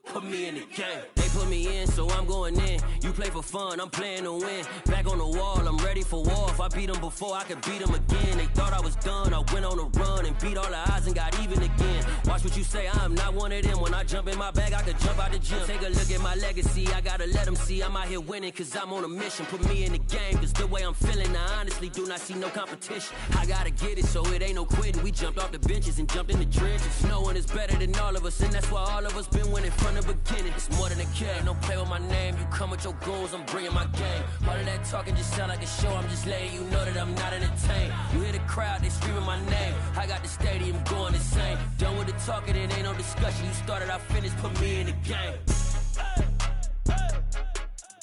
Put me in the game. They put me in, so I'm going in. You play for fun, I'm playing to win. Back on the wall, I'm ready for war. If I beat them before, I could beat them again. They thought I was done, I went on a run and beat all the odds and got even again. Watch what you say, I'm not one of them. When I jump in my bag, I could jump out the gym. Take a look at my legacy, I gotta let them see I'm out here winning, cause I'm on a mission. Put me in the game, cause the way I'm feeling, I honestly do not see no competition. I gotta get it, so it ain't no quitting. We jumped off the benches and jumped in the trenches. No one is better than all of us, and that's why all of us been winning from the beginning. It's more than a game, don't play with my name. You come with your goons, I'm bringing my game. All of that talking just sound like a show. I'm just letting you know that I'm not entertained. You hear the crowd, they screaming my name. I got the stadium going insane. Done with the talking, it ain't no discussion. You started, I finished, put me in the game.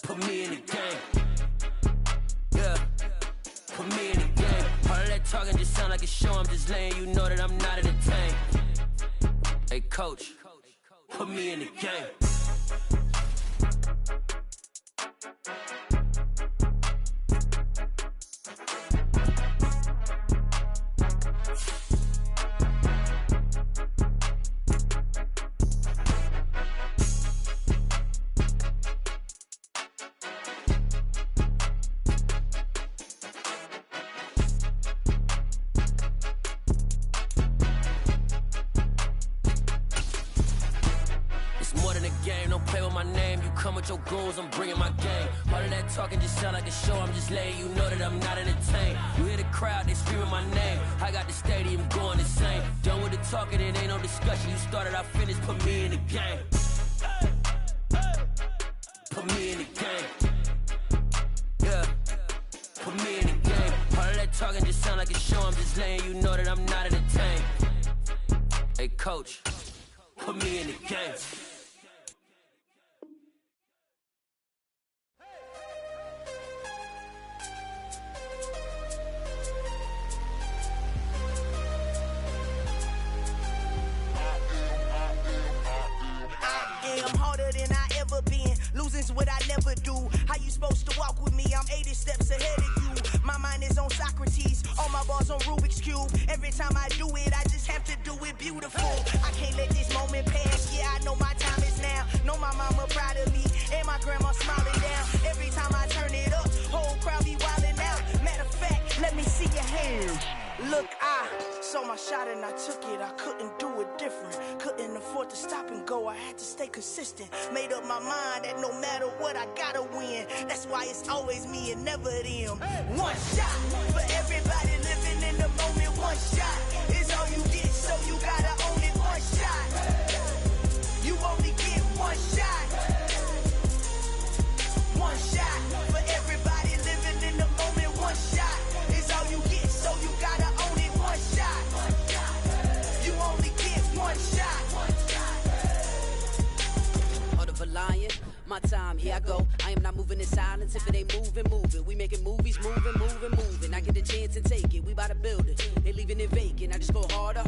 Put me in the game. Yeah. Put me in the game. All of that talking just sound like a show. I'm just letting you know that I'm not entertained. Hey, coach. Put me in the game. my name. You come with your goons, I'm bringing my game. All of that talking just sound like a show. I'm just letting you know that I'm not entertained. You hear the crowd, they screaming my name. I got the stadium going insane. Done with the talking, it ain't no discussion. You started, I finished, put me in the game. Put me in the game. Yeah. Put me in the game. All of that talking just sound like a show. I'm just letting you know that I'm not entertained. Hey, coach, put me in the game. I'm harder than I ever been. Losing's what I never do. How you supposed to walk with me? I'm 80 steps ahead of you. My mind is on Socrates. All my bars on Rubik's Cube. Every time I do it, I just have to do it beautiful. I can't let this moment pass. Yeah, I know my time is now. Know my mama proud of me. And my grandma smiling down. Every time I turn it up, whole crowd be wildin' out. Matter of fact, let me see your hands. Look, I saw my shot and I took it. I couldn't do it different. Couldn't afford to stop and go. I had to stay consistent. Made up my mind that no matter what, I gotta win. That's why it's always me and never them. One shot for everybody living in the moment. One shot is all you get, so you gotta own it. One shot. You only get one shot. One shot for everybody living in the moment. One shot is all you get, so you gotta own it. One shot. You only get one shot. Order for lion, my time, here I go. I am not moving in silence. If it ain't moving, moving. We making movies, moving. I get a chance and take it. We bout to build it. They leaving it vacant. I just go harder.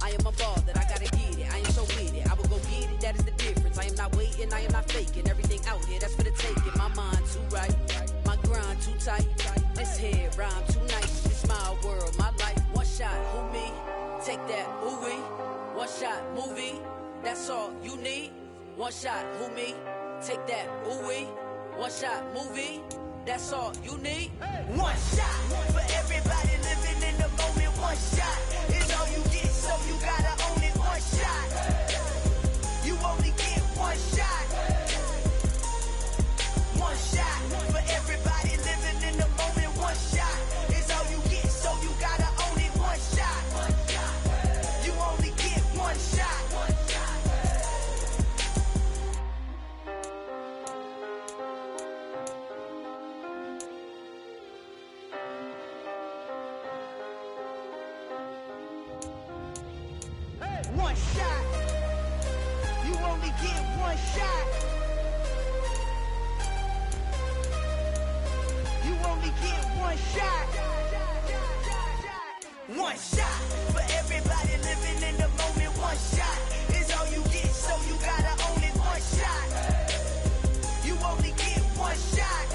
I am unbothered. I gotta get it. I am so with it. I will go get it. That is the difference. I am not waiting. I am not faking. Everything out here, that's for the taking. My mind too right. My grind too tight. This head rhyme too nice. It's my world, my life. One shot, who me? Take that, ooh wee. One shot, movie. That's all you need. One shot, who me? Take that, ooh wee. One shot, movie. That's all you need. One shot for everybody living in the moment. One shot is all you get, so you gotta own it. One shot. You only get one shot. One shot for everybody living in the moment. One shot is all you get, so you gotta own it. One shot. You only get one shot. One shot. You only get one shot. You only get one shot. One shot for everybody living in the moment. One shot is all you get, so you gotta own it. One shot. You only get one shot.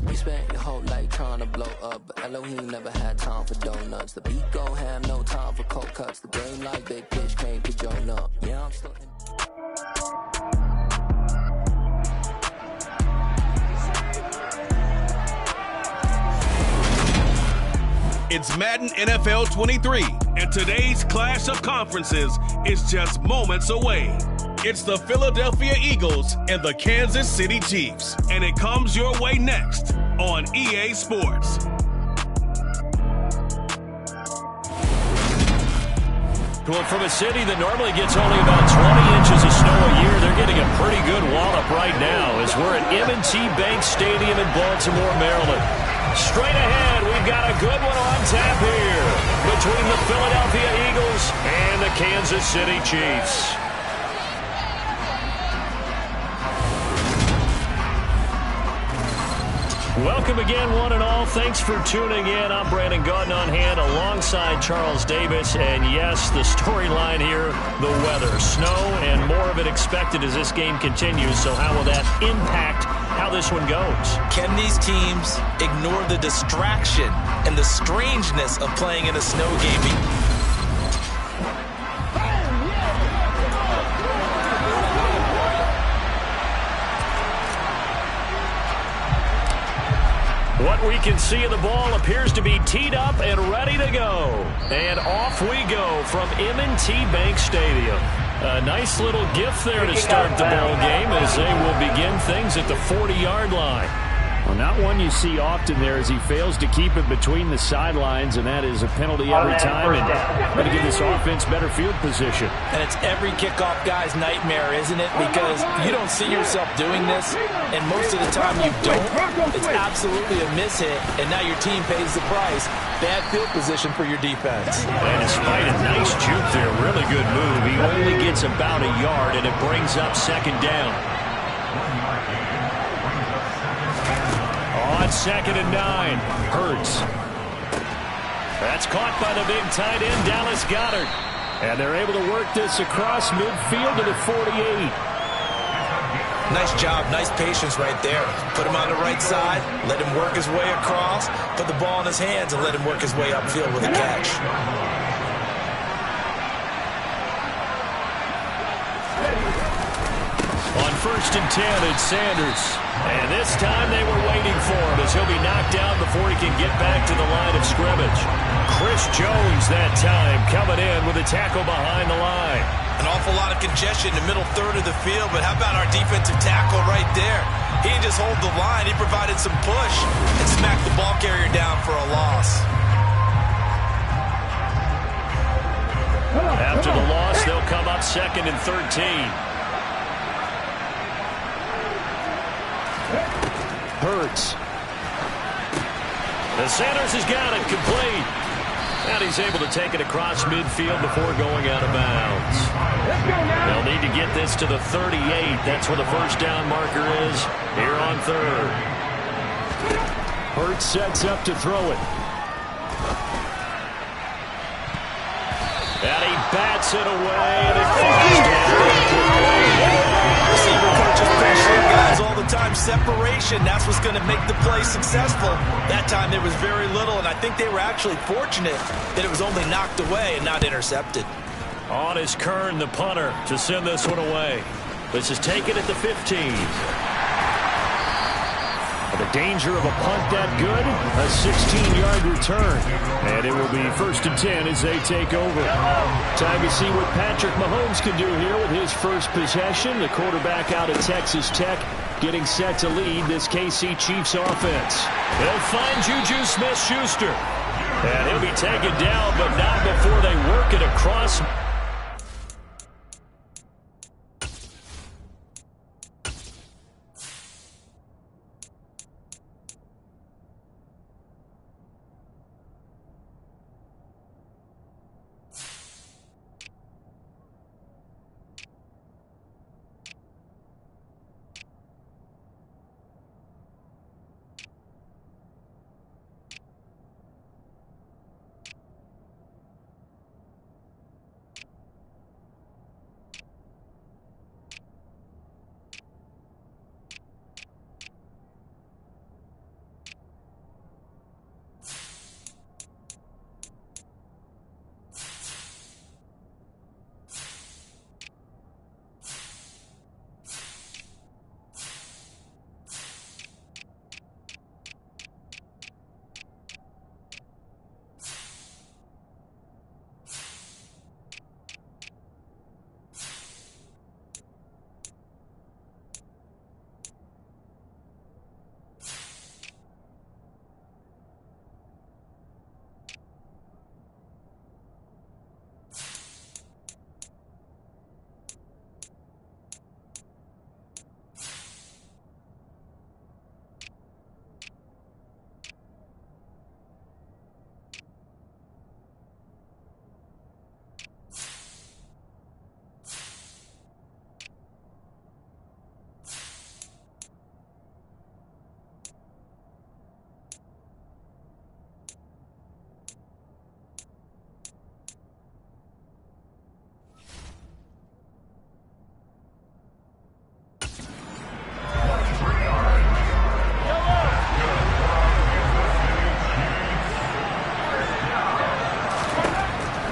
You spent your whole life trying to blow up, but Elohim never had time for donuts. The beat gon' have no time for cold cuts. The game like big pitch came to join up. Yeah, I'm still in. It's Madden NFL 23, and today's clash of conferences is just moments away. It's the Philadelphia Eagles and the Kansas City Chiefs, and it comes your way next on EA Sports. Well, from a city that normally gets only about 20 inches of snow a year, they're getting a pretty good wallop right now as we're at M&T Bank Stadium in Baltimore, Maryland. Straight ahead, we've got a good one on tap here between the Philadelphia Eagles and the Kansas City Chiefs. Welcome again, one and all. Thanks for tuning in. I'm Brandon Gaudin on hand alongside Charles Davis. And yes, the storyline here, the weather. Snow and more of it expected as this game continues. So how will that impact how this one goes? Can these teams ignore the distraction and the strangeness of playing in a snow game? What we can see of the ball appears to be teed up and ready to go. And off we go from M&T Bank Stadium. A nice little gift there to start the ball game as they will begin things at the 40-yard line. Well, not one you see often there as he fails to keep it between the sidelines, and that is a penalty every time, and going to give this offense better field position. And it's every kickoff guy's nightmare, isn't it? Because you don't see yourself doing this, and most of the time you don't. It's absolutely a mishit, and now your team pays the price. Bad field position for your defense. And despite a nice juke there, really good move, he only gets about a yard, and it brings up second down. On 2nd and 9, Hurts. That's caught by the big tight end, Dallas Goedert. And they're able to work this across midfield to the 48. Nice job, nice patience right there. Put him on the right side, let him work his way across, put the ball in his hands, and let him work his way upfield with a catch. On 1st and 10, it's Sanders. And this time they were waiting for him as he'll be knocked down before he can get back to the line of scrimmage. Chris Jones that time coming in with a tackle behind the line. An awful lot of congestion in the middle third of the field, but how about our defensive tackle right there? He didn't just hold the line, he provided some push and smacked the ball carrier down for a loss. After the loss, they'll come up 2nd and 13. Hurts. The Sanders has got it complete. And he's able to take it across midfield before going out of bounds. They'll need to get this to the 38. That's where the first down marker is here on 3rd. Hurts sets up to throw it. And he bats it away. And it falls down. Receiver coaches pressure guys all the time. Separation, that's what's going to make the play successful. That time there was very little, and I think they were actually fortunate that it was only knocked away and not intercepted. On is Kern, the punter, to send this one away. This is taken at the 15. The danger of a punt that good, a 16-yard return. And it will be 1st and 10 as they take over. Time to see what Patrick Mahomes can do here with his first possession. The quarterback out of Texas Tech getting set to lead this KC Chiefs offense. They'll find Juju Smith-Schuster. And he'll be taken down, but not before they work it across.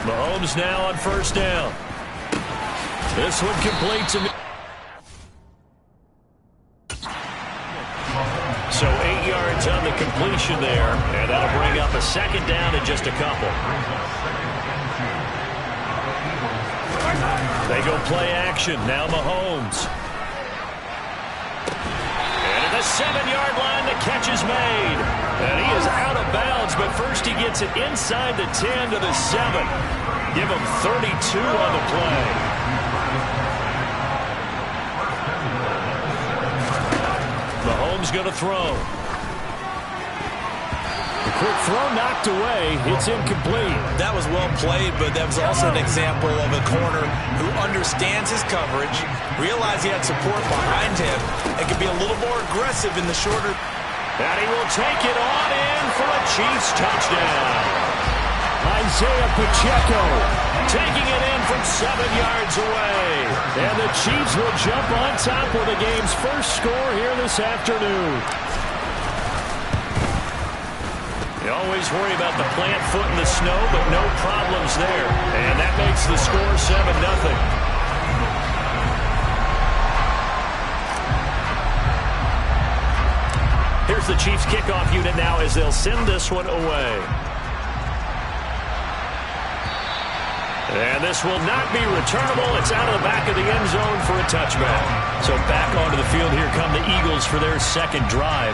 Mahomes now on 1st down. This one completes. So 8 yards on the completion there, and that'll bring up a second down in just a couple. They go play action. Now Mahomes. And at the 7-yard line, the catch is made. And he is out of bounds, but first he gets it inside the 10 to the 7. Give him 32 on the play. Mahomes going to throw. The quick throw knocked away. It's incomplete. That was well played, but that was also an example of a corner who understands his coverage, realized he had support behind him, and can be a little more aggressive in the shorter. And he will take it on in for a Chiefs touchdown. Isaiah Pacheco taking it in from 7 yards away. And the Chiefs will jump on top with the game's first score here this afternoon. You always worry about the plant foot in the snow, but no problems there. And that makes the score 7-0. Here's the Chiefs kickoff unit now as they'll send this one away. And this will not be returnable. It's out of the back of the end zone for a touchback. So back onto the field here come the Eagles for their second drive.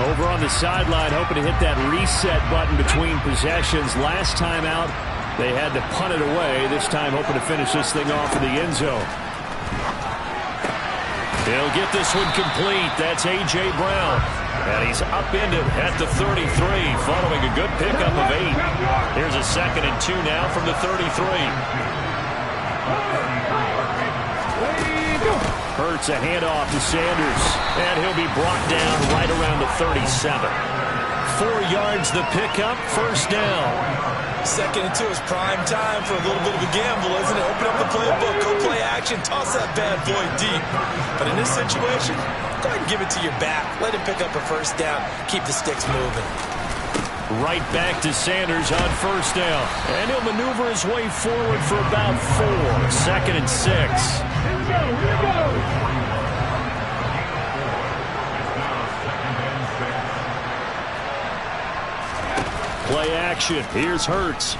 Over on the sideline, hoping to hit that reset button between possessions. Last time out, they had to punt it away. This time, hoping to finish this thing off in the end zone. He'll get this one complete. That's A.J. Brown. And he's upended at the 33, following a good pickup of 8. Here's a 2nd and 2 now from the 33. Hurts a handoff to Sanders, and he'll be brought down right around the 37. 4 yards the pickup, first down. 2nd and 2 is prime time for a little bit of a gamble, isn't it? Open up the playbook, go play action, toss that bad boy deep. But in this situation, go ahead and give it to your back. Let him pick up a first down, keep the sticks moving. Right back to Sanders on first down. And he'll maneuver his way forward for about 4. 2nd and 6. Play action. Here's Hurts.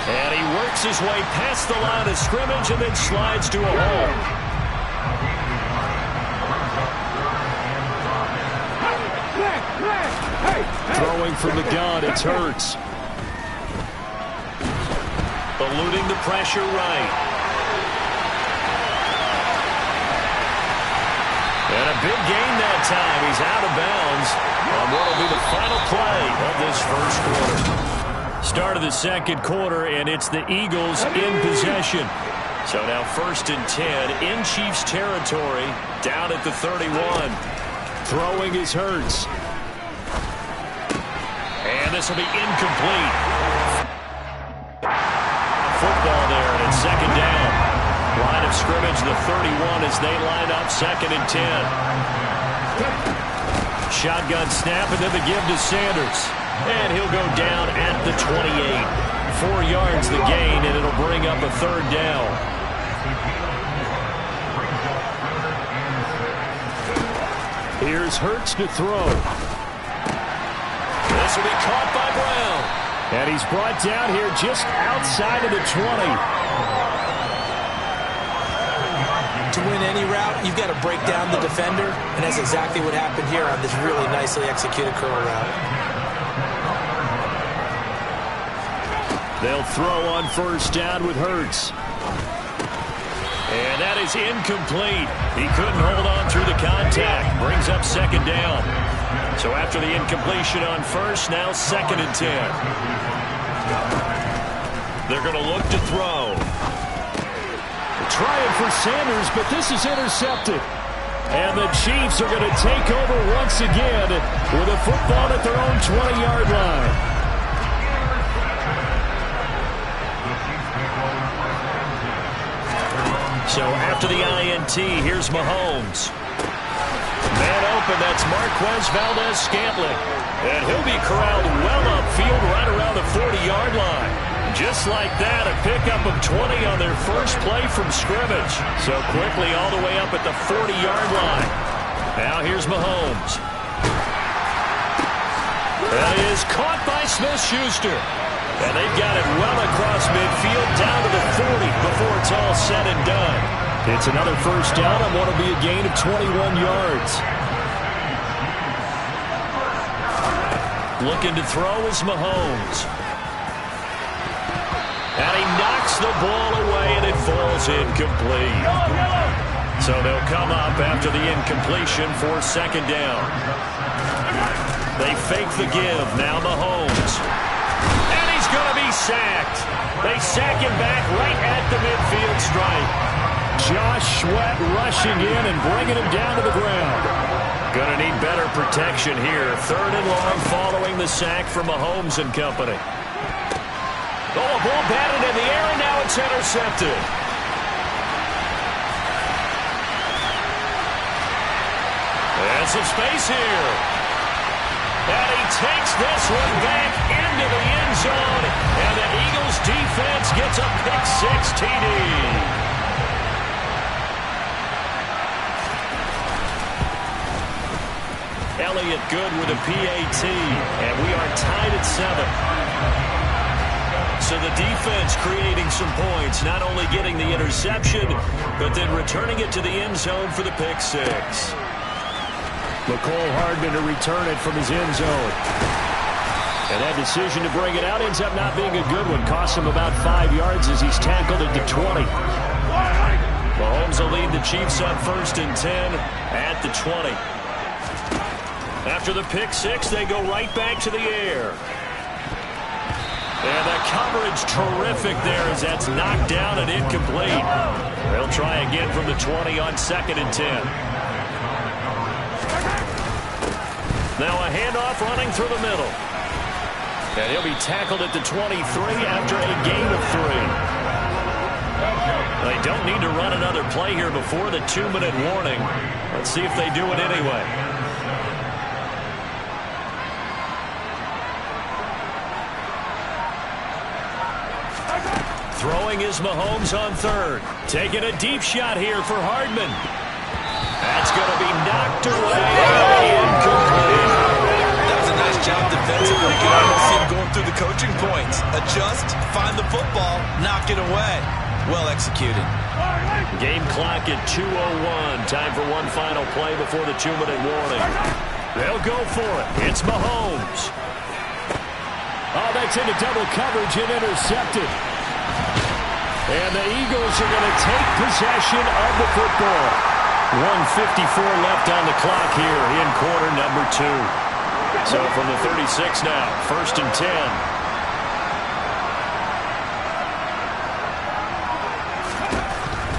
And he works his way past the line of scrimmage and then slides to a hole. Throwing from the gun, it's Hurts. Eluding the pressure right. And a big gain that time. He's out of bounds on what will be the final play of this first quarter. Start of the second quarter, and it's the Eagles in possession. So now 1st and 10 in Chiefs territory, down at the 31. Throwing is Hurts. And this will be incomplete. Football there, and it's 2nd down. Line of scrimmage, the 31 as they line up 2nd and 10. Shotgun snap, and then the give to Sanders. And he'll go down at the 28. 4 yards the gain, and it'll bring up a 3rd down. Here's Hurts to throw. This will be caught by Brown. And he's brought down here just outside of the 20. To win any route, you've got to break down the defender, and that's exactly what happened here on this really nicely executed curl route. They'll throw on first down with Hurts. And that is incomplete. He couldn't hold on through the contact. Brings up 2nd down. So after the incompletion on first, now 2nd and 10. They're going to look to throw. Trying for Sanders, but this is intercepted. And the Chiefs are going to take over once again with a football at their own 20-yard line. So after the INT, here's Mahomes. Man open, that's Marquez Valdez-Scantling. And he'll be corralled well upfield right around the 40-yard line. Just like that, a pickup of 20 on their first play from scrimmage. So quickly all the way up at the 40-yard line. Now here's Mahomes. That is caught by Smith-Schuster. And they've got it well across midfield down to the 40 before it's all said and done. It's another first down on what will be a gain of 21 yards. Looking to throw is Mahomes. And he knocks the ball away, and it falls incomplete. So they'll come up after the incompletion for second down. They fake the give. Now Mahomes. And he's going to be sacked. They sack him back right at the midfield stripe. Josh Sweat rushing in and bringing him down to the ground. Going to need better protection here. Third and long following the sack from Mahomes and company. Oh, a ball batted in the air, and now it's intercepted. And some space here. And he takes this one back into the end zone. And the Eagles defense gets a pick-6 TD. Elliott good with a PAT. And we are tied at 7. So the defense creating some points, not only getting the interception, but then returning it to the end zone for the pick-6. McCole Hardman to return it from his end zone. And that decision to bring it out ends up not being a good one. Costs him about 5 yards as he's tackled at the 20. Mahomes will lead the Chiefs on 1st and 10 at the 20. After the pick-6, they go right back to the air. And the coverage terrific there as that's knocked down and incomplete. They'll try again from the 20 on 2nd and 10. Now a handoff running through the middle. And he'll be tackled at the 23 after a gain of 3. They don't need to run another play here before the 2-minute warning. Let's see if they do it anyway. Throwing is Mahomes on 3rd. Taking a deep shot here for Hardman. That's going to be knocked away. Incomplete. That was a nice job defensively. You can almost see him going through the coaching points. Adjust, find the football, knock it away. Well executed. Game clock at 2:01. Time for one final play before the 2-minute warning. They'll go for it. It's Mahomes. Oh, that's into double coverage and intercepted. And the Eagles are going to take possession of the football. 1:54 left on the clock here in quarter number 2. So from the 36 now, 1st and 10.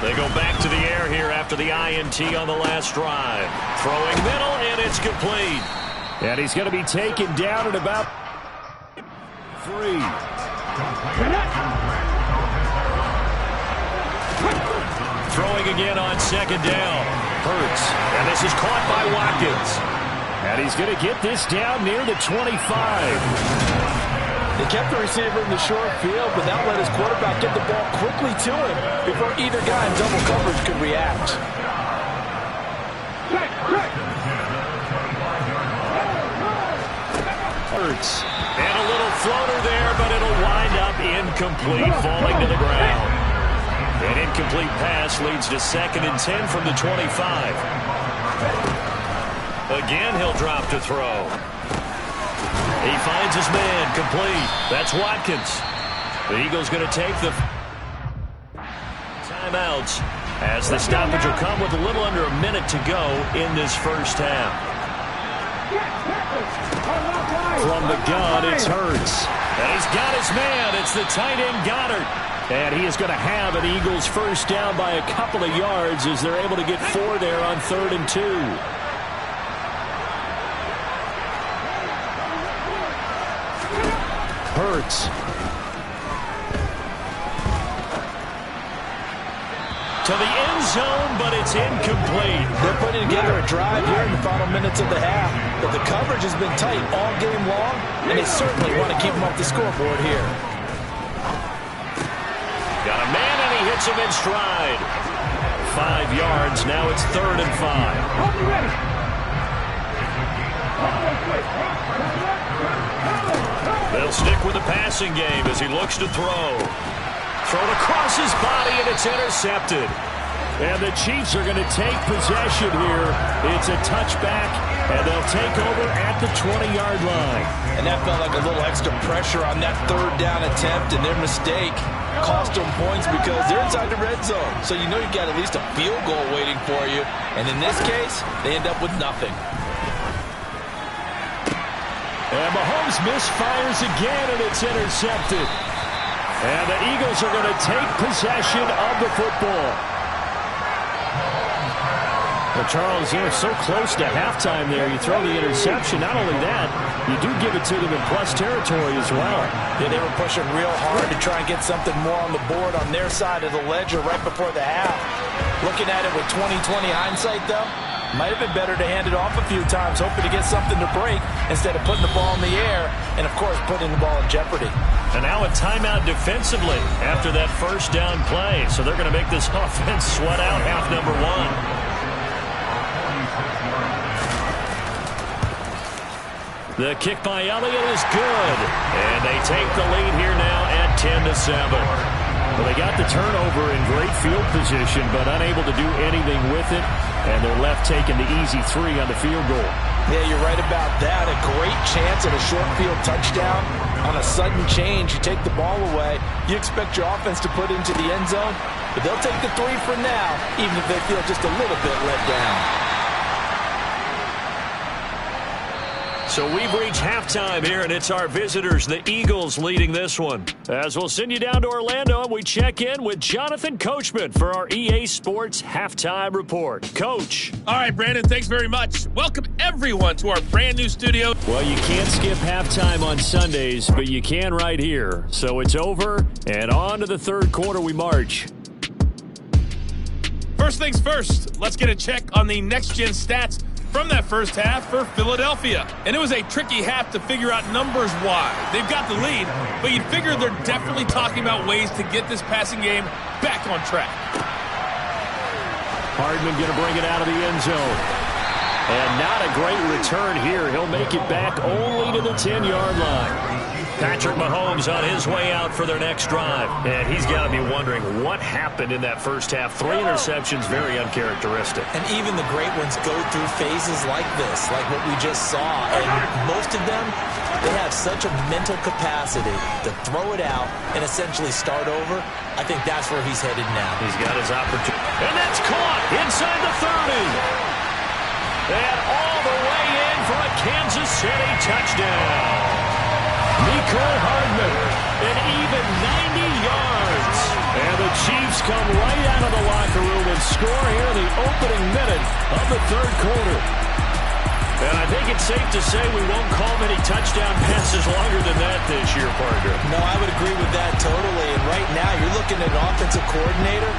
They go back to the air here after the INT on the last drive. Throwing middle, and it's complete. And he's going to be taken down at about 3. Throwing again on 2nd down. Hurts. And this is caught by Watkins. And he's going to get this down near the 25. They kept the receiver in the short field, but that let his quarterback get the ball quickly to him before either guy in double coverage could react. Hurts. And a little floater there, but it'll wind up incomplete, falling to the ground. An incomplete pass leads to 2nd and 10 from the 25. Again, he'll drop to throw. He finds his man, complete. That's Watkins. The Eagles going to take the timeouts as the stoppage will come with a little under a minute to go in this first half. From the gun, it's Hurts. And he's got his man. It's the tight end Goddard. And he is going to have an Eagles first down by a couple of yards as they're able to get 4 there on 3rd and 2. Hurts. To the end zone, but it's incomplete. They're putting together a drive here in the final minutes of the half. But the coverage has been tight all game long, and they certainly want to keep them off the scoreboard here. Got a man, and he hits him in stride. 5 yards. Now it's 3rd and 5. They'll stick with the passing game as he looks to throw. Thrown across his body, and it's intercepted. And the Chiefs are going to take possession here. It's a touchback, and they'll take over at the 20-yard line. And that felt like a little extra pressure on that third down attempt, and their mistake cost them points because they're inside the red zone. So you know you've got at least a field goal waiting for you. And in this case, they end up with nothing. And Mahomes misfires again, and it's intercepted. And the Eagles are going to take possession of the football. Well, Charles, they're so close to halftime there. You throw the interception. Not only that, you do give it to them in plus territory as well. Yeah, they were pushing real hard to try and get something more on the board on their side of the ledger right before the half. Looking at it with 20/20 hindsight, though, might have been better to hand it off a few times, hoping to get something to break instead of putting the ball in the air and, of course, putting the ball in jeopardy. And now a timeout defensively after that first down play. So they're going to make this offense sweat out half number one. The kick by Elliott is good. And they take the lead here now at 10-7. Well, they got the turnover in great field position, but unable to do anything with it. And they're left taking the easy 3 on the field goal. Yeah, you're right about that. A great chance at a short field touchdown. On a sudden change, you take the ball away. You expect your offense to put into the end zone, but they'll take the 3 for now, even if they feel just a little bit let down. So we've reached halftime here, and it's our visitors, the Eagles, leading this one. As we'll send you down to Orlando, and we check in with Jonathan Coachman for our EA Sports Halftime Report. Coach. All right, Brandon, thanks very much. Welcome, everyone, to our brand-new studio. Well, you can't skip halftime on Sundays, but you can right here. So it's over, and on to the third quarter we march. First things first, let's get a check on the next-gen stats from that first half for Philadelphia. And it was a tricky half to figure out numbers-wise. They've got the lead, but you'd figure they're definitely talking about ways to get this passing game back on track. Hardman going to bring it out of the end zone. And not a great return here. He'll make it back only to the 10-yard line. Patrick Mahomes on his way out for their next drive. And he's got to be wondering what happened in that first half. 3 interceptions, very uncharacteristic. And even the great ones go through phases like this, like what we just saw. And most of them, they have such a mental capacity to throw it out and essentially start over. I think that's where he's headed now. He's got his opportunity. And that's caught inside the 30. And all the way in for a Kansas City touchdown. Mecole Hardman, an even 90 yards. And the Chiefs come right out of the locker room and score here in the opening minute of the third quarter. And I think it's safe to say we won't call many touchdown passes longer than that this year, partner. No, I would agree with that totally. And right now you're looking at an offensive coordinator,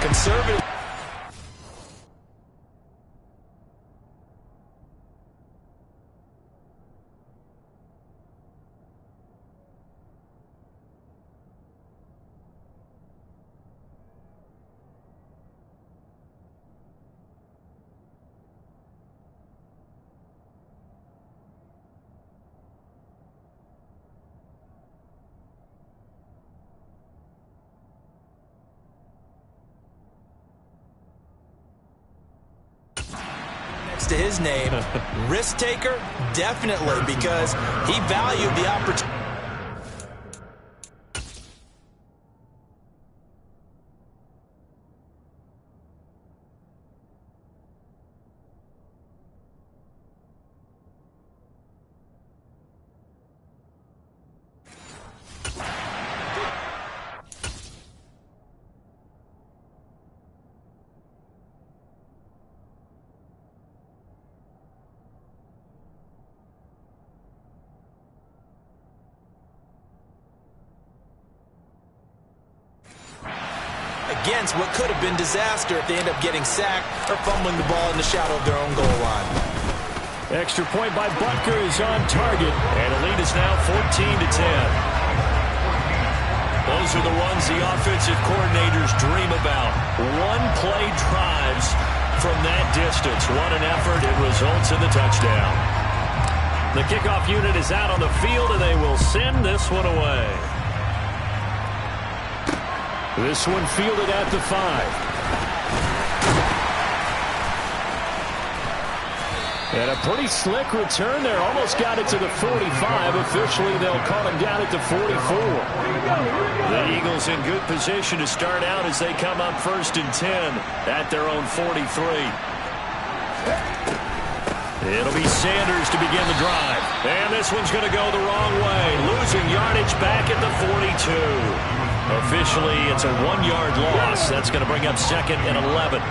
conservative. To his name, risk taker, definitely, because he valued the opportunity. Against what could have been disaster if they end up getting sacked or fumbling the ball in the shadow of their own goal line. Extra point by Butker is on target, and the lead is now 14-10. Those are the ones the offensive coordinators dream about. One-play drives from that distance. What an effort. It results in the touchdown. The kickoff unit is out on the field, and they will send this one away. This one fielded at the 5. And a pretty slick return there. Almost got it to the 45. Officially, they'll call him down at the 44. The Eagles in good position to start out as they come up 1st and 10 at their own 43. It'll be Sanders to begin the drive. And this one's going to go the wrong way. Losing yardage back at the 42. Officially, it's a 1-yard loss. That's going to bring up 2nd and 11.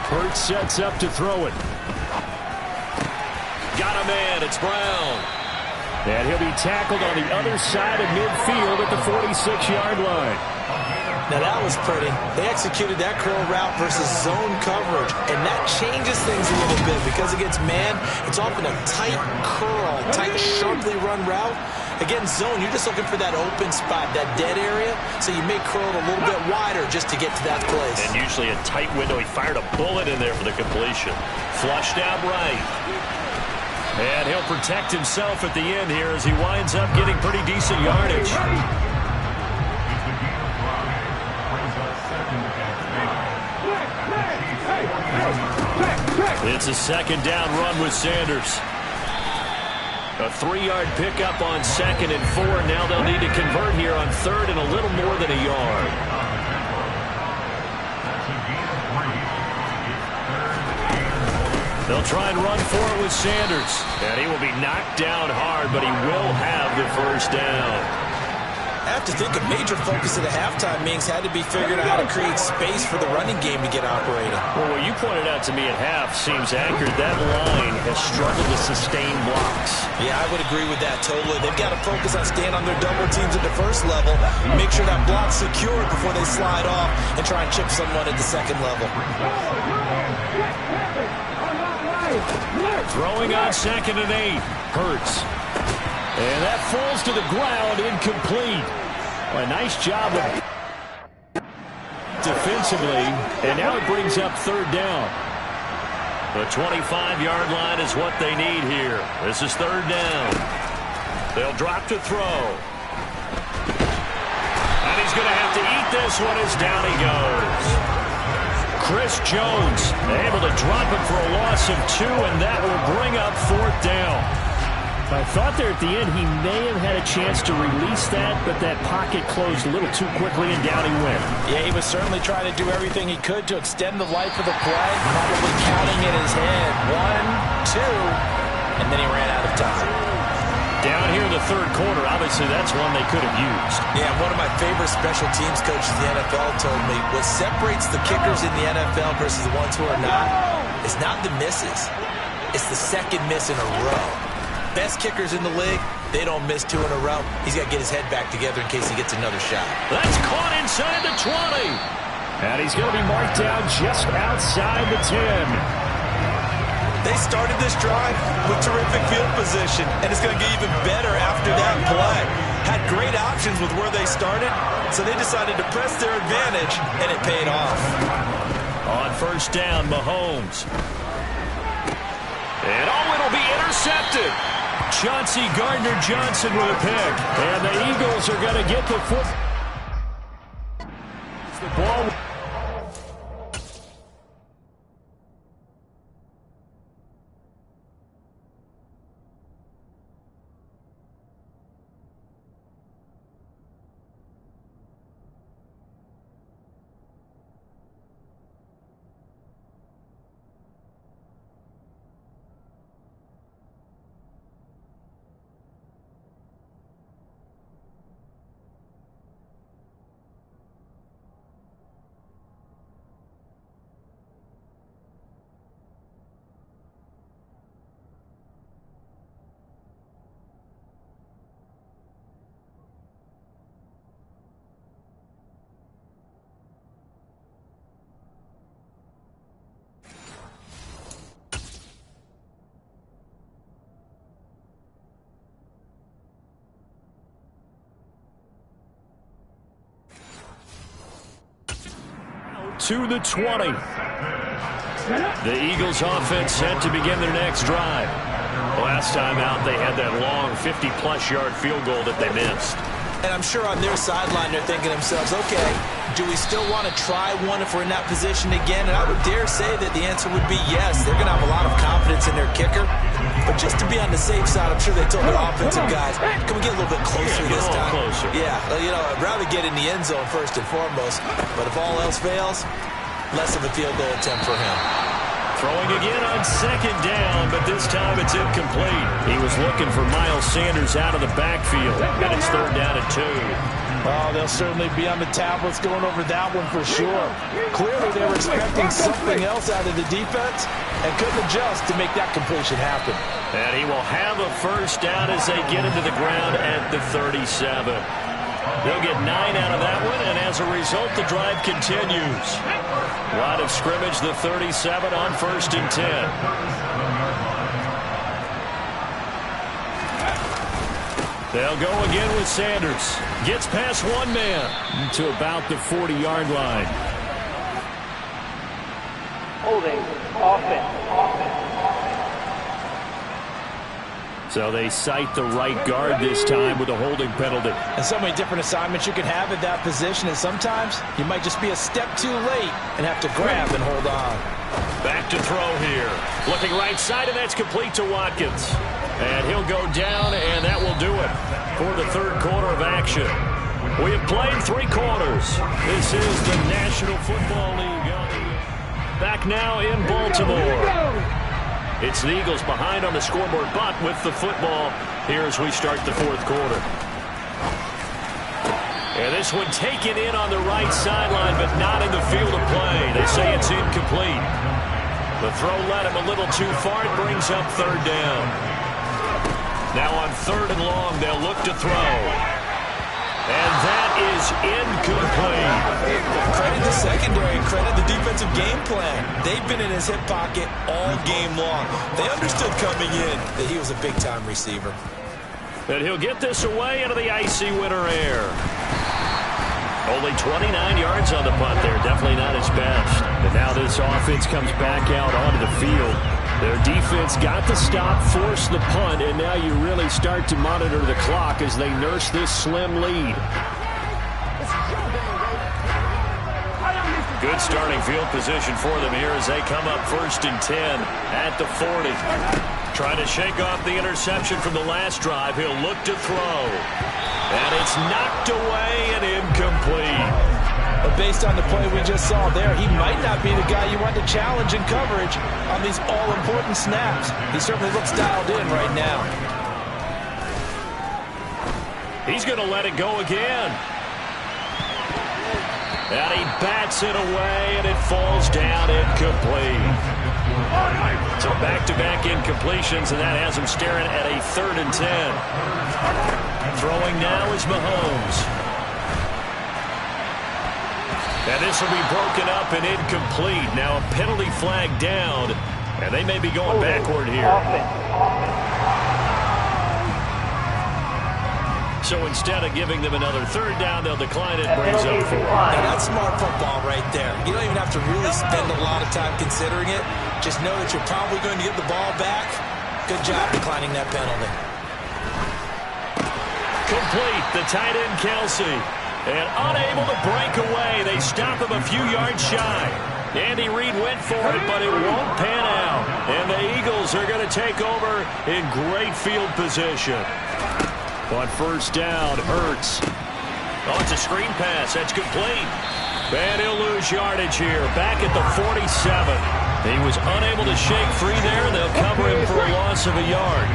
Hurts sets up to throw it. Got a man. It's Brown. And he'll be tackled on the other side of midfield at the 46-yard line. Now that was pretty. They executed that curl route versus zone coverage, and that changes things a little bit because against man, it's often a tight curl, tight, sharply run route. Against zone, you're just looking for that open spot, that dead area, so you may curl it a little bit wider just to get to that place. And usually a tight window. He fired a bullet in there for the completion. Flushed out right. And he'll protect himself at the end here as he winds up getting pretty decent yardage. It's a 2nd down run with Sanders. A 3-yard pickup on 2nd and 4. Now they'll need to convert here on 3rd and a little more than a yard. They'll try and run for it with Sanders. And he will be knocked down hard, but he will have the 1st down. I have to think a major focus of the halftime meetings had to be figuring out how to create space for the running game to get operating. Well, what you pointed out to me at half seems accurate. That line has struggled to sustain blocks. Yeah, I would agree with that totally. They've got to focus on staying on their double teams at the 1st level, make sure that block's secured before they slide off and try and chip someone at the 2nd level. Throwing on 2nd and 8. Hurts. And that falls to the ground, incomplete. Well, a nice job defensively, and now it brings up 3rd down. The 25-yard line is what they need here. This is 3rd down. They'll drop to throw. And he's going to have to eat this one as down he goes. Chris Jones able to drop him for a loss of 2, and that will bring up 4th down. I thought there at the end he may have had a chance to release that, but that pocket closed a little too quickly and down he went. Yeah, he was certainly trying to do everything he could to extend the life of the play, probably counting in his head. 1, 2, and then he ran out of time. Down here in the 3rd quarter, obviously that's one they could have used. Yeah, one of my favorite special teams coaches in the NFL told me what separates the kickers in the NFL versus the ones who are not is not the misses. It's the 2nd miss in a row. Best kickers in the league, they don't miss 2 in a row. He's got to get his head back together in case he gets another shot. That's caught inside the 20. And he's going to be marked down just outside the 10. They started this drive with terrific field position, and it's going to get even better after that play. Had great options with where they started, so they decided to press their advantage, and it paid off. On 1st down, Mahomes. And it'll be intercepted. Chauncey Gardner-Johnson with a pick. And the Eagles are going to get the foot. The ball. to the 20. The Eagles offense set to begin their next drive. Last time out, they had that long 50-plus yard field goal that they missed. And I'm sure on their sideline they're thinking to themselves, okay, do we still want to try one if we're in that position again? And I would dare say that the answer would be yes. They're going to have a lot of confidence in their kicker. But just to be on the safe side, I'm sure they told their offensive guys, can we get a little bit closer this time? Closer. Yeah, you know, I'd rather get in the end zone first and foremost. But if all else fails, less of a field goal attempt for him. Throwing again on second down, but this time it's incomplete. He was looking for Miles Sanders out of the backfield, and it's 3rd down and 2. Oh, they'll certainly be on the tablets going over that one for sure. Clearly they were expecting something else out of the defense and couldn't adjust to make that completion happen. And he will have a first down as they get into the ground at the 37. They'll get 9 out of that one, and as a result, the drive continues. Line of scrimmage, the 37 on 1st and 10. They'll go again with Sanders. Gets past one man to about the 40-yard line. Holding. Offense. So they cite the right guard this time with a holding penalty. And so many different assignments you can have at that position, and sometimes you might just be a step too late and have to grab and hold on. Back to throw here. Looking right side, and that's complete to Watkins. And he'll go down, and that will do it for the 3rd quarter of action. We have played 3 quarters. This is the National Football League. Back now in Baltimore. It's the Eagles behind on the scoreboard, but with the football here as we start the 4th quarter. And this one taken in on the right sideline, but not in the field of play. They say it's incomplete. The throw led him a little too far. It brings up 3rd down. Now on 3rd and long, they'll look to throw. And that is incomplete. Credit the secondary, credit the defensive game plan. They've been in his hip pocket all game long. They understood coming in that he was a big-time receiver. And he'll get this away into the icy winter air. Only 29 yards on the punt there. Definitely not his best. And now this offense comes back out onto the field. Their defense got the stop, forced the punt, and now you really start to monitor the clock as they nurse this slim lead. Good starting field position for them here as they come up 1st and 10 at the 40. Trying to shake off the interception from the last drive. He'll look to throw. And it's knocked away and incomplete. But based on the play we just saw there, he might not be the guy you want to challenge in coverage on these all-important snaps. He certainly looks dialed in right now. He's going to let it go again. And he bats it away, and it falls down incomplete. So back-to-back incompletions, and that has him staring at a 3rd and 10. Throwing now is Mahomes. And this will be broken up and incomplete. Now a penalty flag down, and they may be going backward here. So instead of giving them another 3rd down, they'll decline it. Brings up 4. Now that's smart football right there. You don't even have to really spend a lot of time considering it. Just know that you're probably going to get the ball back. Good job declining that penalty. Complete. The tight end, Kelsey. And unable to break away. They stop him a few yards shy. Andy Reid went for it, but it won't pan out. And the Eagles are going to take over in great field position. On 1st down, Hurts. Oh, it's a screen pass. That's complete. And he'll lose yardage here. Back at the 47. He was unable to shake free there. They'll cover him for a loss of a yard.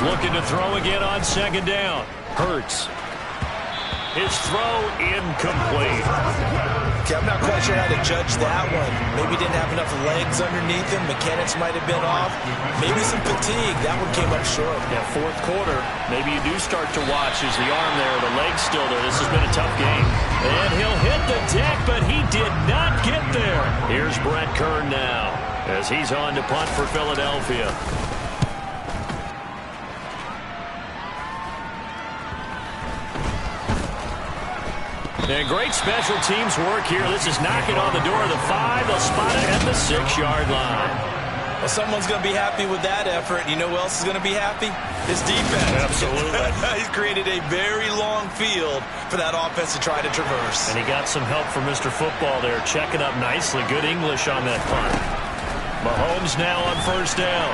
Looking to throw again on 2nd down. Hurts. His throw incomplete. Okay, I'm not quite sure how to judge that one. Maybe didn't have enough legs underneath him. Mechanics might have been off. Maybe some fatigue. That one came up short. Yeah, 4th quarter. Maybe you do start to watch as the arm there, the leg's still there. This has been a tough game. And he'll hit the deck, but he did not get there. Here's Brett Kern now as he's on to punt for Philadelphia. And great special teams work here. This is knocking on the door of the 5. They'll spot it at the 6-yard line. Well, someone's going to be happy with that effort. You know who else is going to be happy? His defense. Absolutely. He's created a very long field for that offense to try to traverse. And he got some help from Mr. Football there, checking up nicely. Good English on that punt. Mahomes now on first down.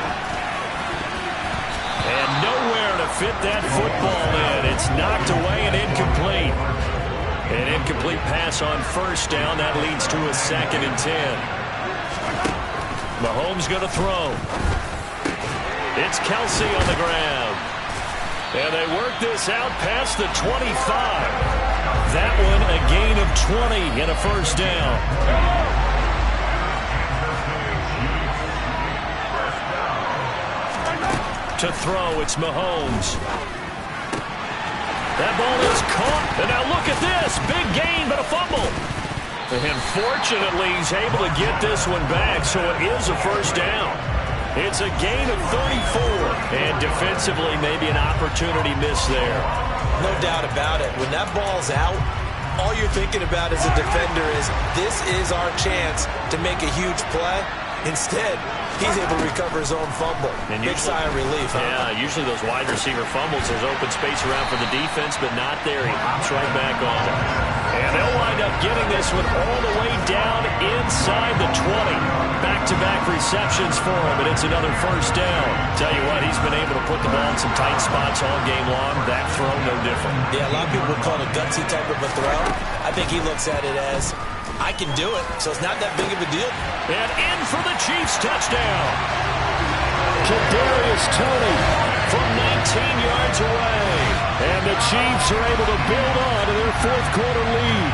And nowhere to fit that football in. It's knocked away and incomplete. An incomplete pass on first down. That leads to a 2nd and 10. Mahomes going to throw. It's Kelsey on the ground. And they work this out past the 25. That one a gain of 20 and a first down. To throw, it's Mahomes. That ball is caught. And now look at this. Big gain, but a fumble. And fortunately, he's able to get this one back, so it is a first down. It's a gain of 34. And defensively, maybe an opportunity miss there. No doubt about it. When that ball's out, all you're thinking about as a defender is, this is our chance to make a huge play. Instead, he's able to recover his own fumble. And big sigh of relief. Yeah, usually those wide receiver fumbles, there's open space around for the defense, but not there. He hops right back on it. And they'll wind up getting this one all the way down inside the 20. Back-to-back receptions for him, and it's another first down. Tell you what, he's been able to put the ball in some tight spots all game long. That throw, no different. Yeah, a lot of people would call it a gutsy type of a throw. I think he looks at it as, I can do it, so it's not that big of a deal. And in for the Chiefs touchdown. Kadarius Toney from 19 yards away. And the Chiefs are able to build on to their 4th quarter lead.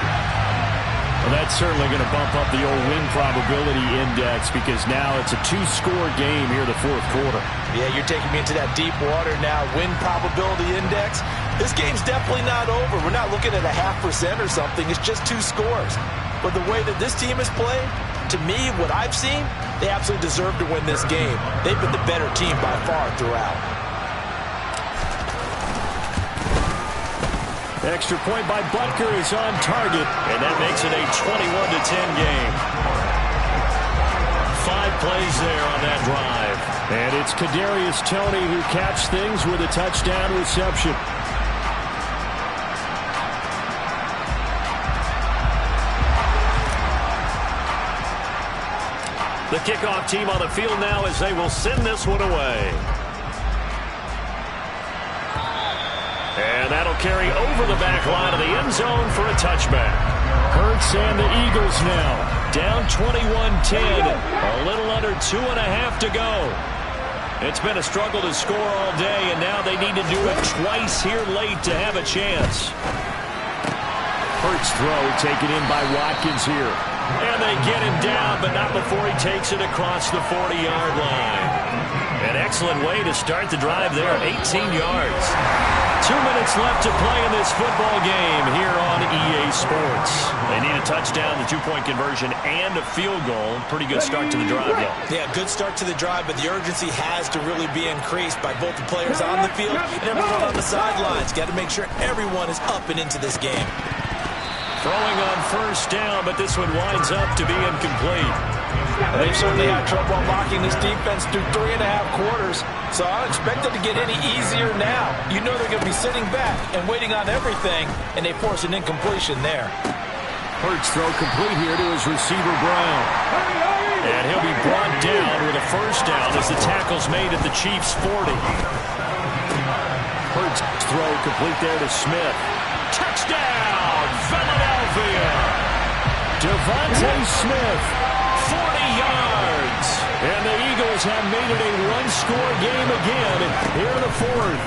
Well, that's certainly going to bump up the old win probability index because now it's a 2-score game here in the 4th quarter. Yeah, you're taking me into that deep water now. Win probability index. This game's definitely not over. We're not looking at a 0.5% or something. It's just 2 scores. But the way that this team has played, to me, what I've seen, they absolutely deserve to win this game. They've been the better team by far throughout. Extra point by Butker is on target, and that makes it a 21-10 game. 5 plays there on that drive. And it's Kadarius Toney who catches things with a touchdown reception. The kickoff team on the field now as they will send this one away. And that'll carry over the back line of the end zone for a touchback. Hurts and the Eagles now down 21-10. A little under 2.5 to go. It's been a struggle to score all day, and now they need to do it twice here late to have a chance. Hurts throw taken in by Watkins here. And they get him down, but not before he takes it across the 40-yard line. An excellent way to start the drive there, 18 yards. 2 minutes left to play in this football game here on EA Sports. They need a touchdown, the 2-point conversion, and a field goal. Pretty good start to the drive, though. Yeah, good start to the drive, but the urgency has to really be increased by both the players on the field and everyone on the sidelines. Got to make sure everyone is up and into this game. Throwing on first down, but this one winds up to be incomplete. They've certainly had trouble unlocking this defense through 3.5 quarters, so I don't expect it to get any easier now. You know they're going to be sitting back and waiting on everything, and they force an incompletion there. Hurts throw complete here to his receiver, Brown. And he'll be brought down with a first down as the tackle's made at the Chiefs' 40. Hurts throw complete there to Smith. Touchdown, Philadelphia! Devontae Smith, 40 yards. And the Eagles have made it a 1-score game again here in the 4th.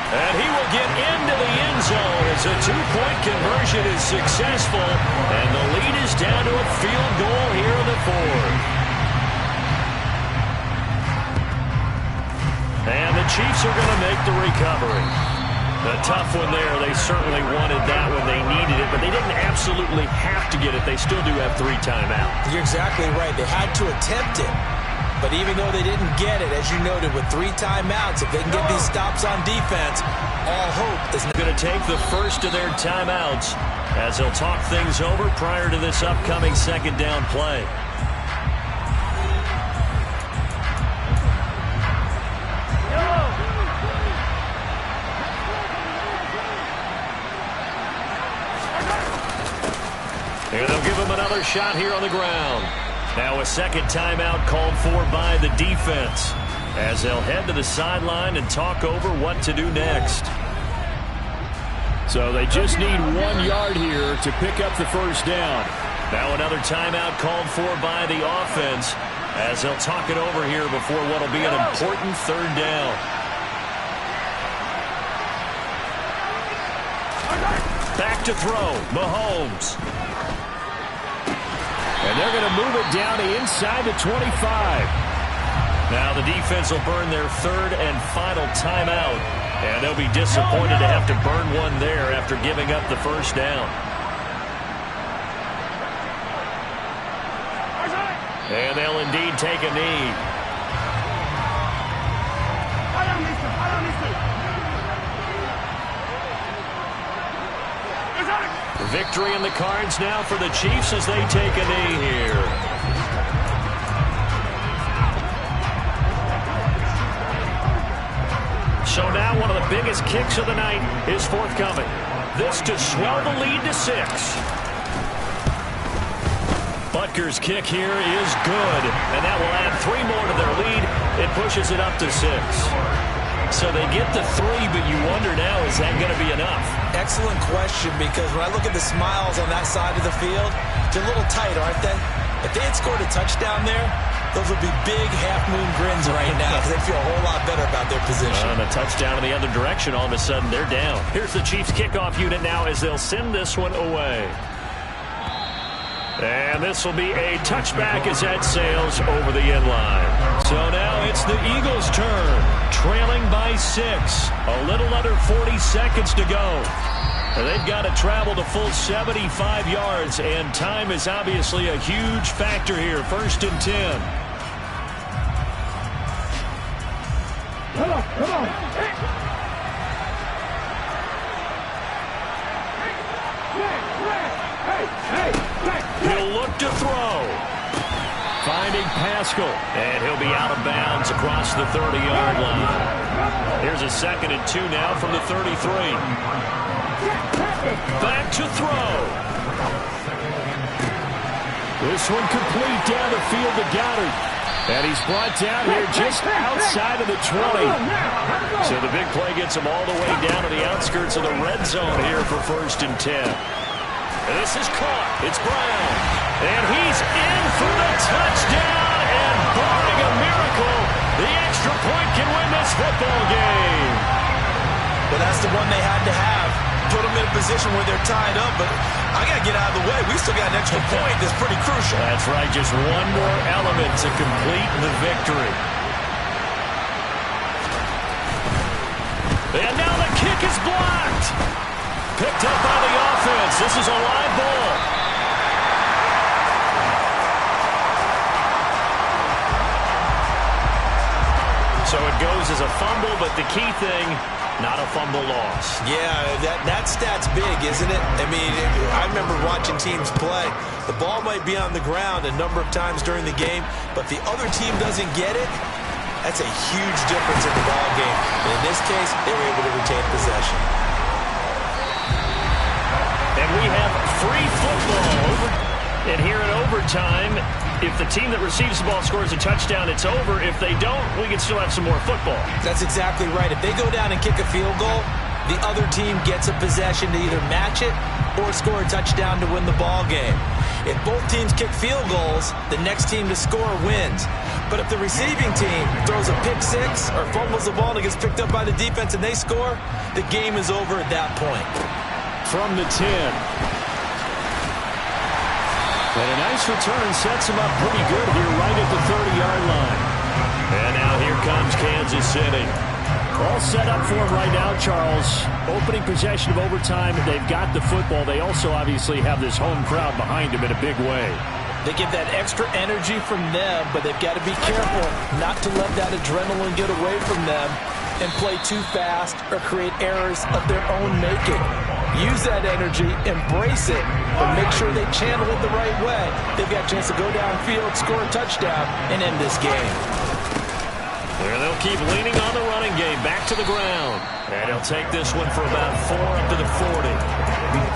And he will get into the end zone as a 2-point conversion is successful. And the lead is down to a field goal here in the 4th. And the Chiefs are going to make the recovery. A tough one there. They certainly wanted that one. They needed it, but they didn't absolutely have to get it. They still do have 3 timeouts. You're exactly right. They had to attempt it. But even though they didn't get it, as you noted, with 3 timeouts, if they can get these stops on defense, all hope is going to take the first of their timeouts as they'll talk things over prior to this upcoming second down play. And they'll give him another shot here on the ground. Now a second timeout called for by the defense as they'll head to the sideline and talk over what to do next. So they just need 1 yard here to pick up the first down. Now another timeout called for by the offense as they'll talk it over here before what will be an important third down. Back to throw, Mahomes. And they're going to move it down to inside the 25. Now the defense will burn their third and final timeout. And they'll be disappointed to have to burn one there after giving up the first down. And they'll indeed take a knee. Victory in the cards now for the Chiefs as they take a knee here. So now one of the biggest kicks of the night is forthcoming. This to swell the lead to 6. Butker's kick here is good, and that will add 3 more to their lead. It pushes it up to 6. So they get the 3, but you wonder now, is that going to be enough? Excellent question, because when I look at the smiles on that side of the field, they're a little tight, aren't they? If they had scored a touchdown there, those would be big half-moon grins right now because they feel a whole lot better about their position. And a touchdown in the other direction, all of a sudden they're down. Here's the Chiefs kickoff unit now as they'll send this one away. And this will be a touchback as that sails over the end line. So now it's the Eagles' turn, trailing by 6. A little under 40 seconds to go. They've got to travel the full 75 yards, and time is obviously a huge factor here. 1st and 10. Come on. He'll look to throw. Finding Pascal, and he'll be out of bounds across the 30-yard line. Here's a 2nd and 2 now from the 33. Back to throw. This one complete down the field to Goddard. And he's brought down here just outside of the 20. So the big play gets him all the way down to the outskirts of the red zone here for 1st and 10. And this is caught. It's Brown. And he's in for the touchdown. And barring a miracle, the extra point can win this football game. Well, that's the one they had to have. Put them in a position where they're tied up, but I got to get out of the way. We still got an extra point that's pretty crucial. That's right, just one more element to complete the victory. And now the kick is blocked. Picked up by the offense. This is a live ball. So it goes as a fumble, but the key thing, not a fumble loss. Yeah, that stat's big, isn't it? I mean, I remember watching teams play. The ball might be on the ground a number of times during the game, but if the other team doesn't get it, that's a huge difference in the ball game. And in this case, they were able to retain possession. And we have free football. And here in overtime, if the team that receives the ball scores a touchdown, it's over. If they don't, we can still have some more football. That's exactly right. If they go down and kick a field goal, the other team gets a possession to either match it or score a touchdown to win the ball game. If both teams kick field goals, the next team to score wins. But if the receiving team throws a pick six or fumbles the ball and it gets picked up by the defense and they score, the game is over at that point. From the 10. And a nice return sets him up pretty good here right at the 30-yard line. And now here comes Kansas City. All set up for him right now, Charles. Opening possession of overtime. They've got the football. They also obviously have this home crowd behind them in a big way. They get that extra energy from them, but they've got to be careful not to let that adrenaline get away from them. and play too fast or create errors of their own making. Use that energy, embrace it, but make sure they channel it the right way. They've got a chance to go downfield, score a touchdown, and end this game. There they'll keep leaning on the running game. Back to the ground. And he'll take this one for about 4 up to the 40.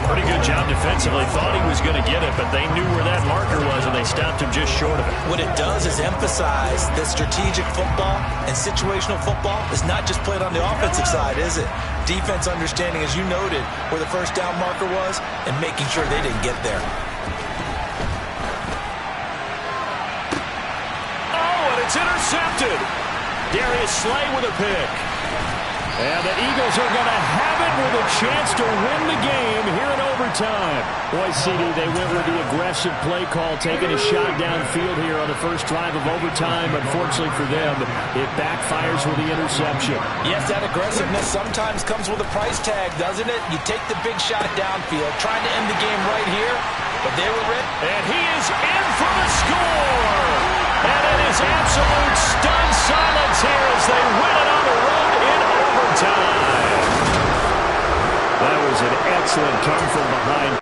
Pretty good job defensively. Thought he was going to get it, but they knew where that marker was, and they stopped him just short of it. What it does is emphasize that strategic football and situational football is not just played on the offensive side, is it? Defense understanding, as you noted, where the first down marker was and making sure they didn't get there. Oh, and it's intercepted. Darius Slay with a pick. And the Eagles are going to have it with a chance to win the game here in overtime. Boy, CD, they went with the aggressive play call, taking a shot downfield here on the first drive of overtime. Unfortunately for them, it backfires with the interception. Yes, that aggressiveness sometimes comes with a price tag, doesn't it? You take the big shot downfield, trying to end the game right here, but they were ready. And he is in for the score. And it is absolute stunned silence here as they win it on the road in overtime. That was an excellent come from behind.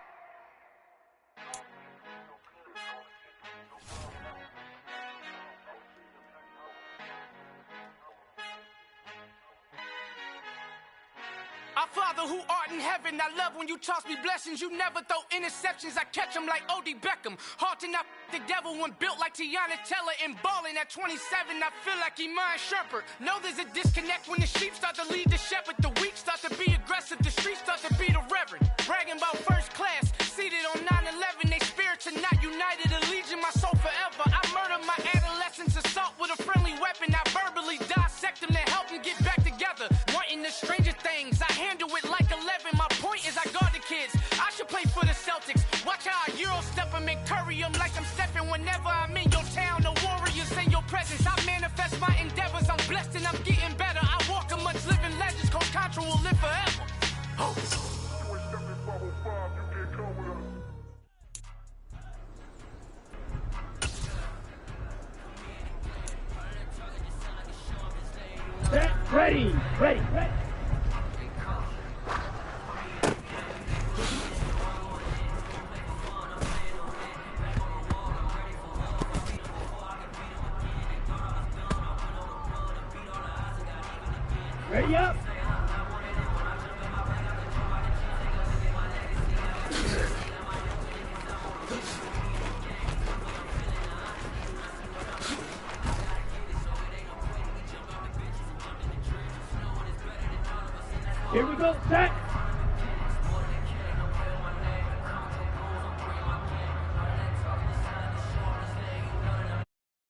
Our Father who art in heaven, I love when you toss me blessings. You never throw interceptions, I catch them like O.D. Beckham. Hard to not the devil when built like Tiana Teller and balling at 27. I feel like Iman Shumpert. Know there's a disconnect when the sheep start to lead the shepherd. The weak start to be aggressive, the streets start to be the reverend. Bragging about first class, seated on 9/11. They spirits are not united, allegiance my soul forever. I murdered my adolescence, assault with a friendly weapon. I verbally dissect them to help them get back together. Wanting the stranger things, I handle it like 11. My point is I guard the kids. I should play for the Celtics. Watch how I Euro step them and curry them like I'm stepping. Whenever I'm in your town, the Warriors in your presence. I manifest my endeavors. I'm blessed and I'm getting better. I walk amongst living legends. Coach Contra will live forever. Oh. Ready, ready, ready. Ready up. Here we go, set.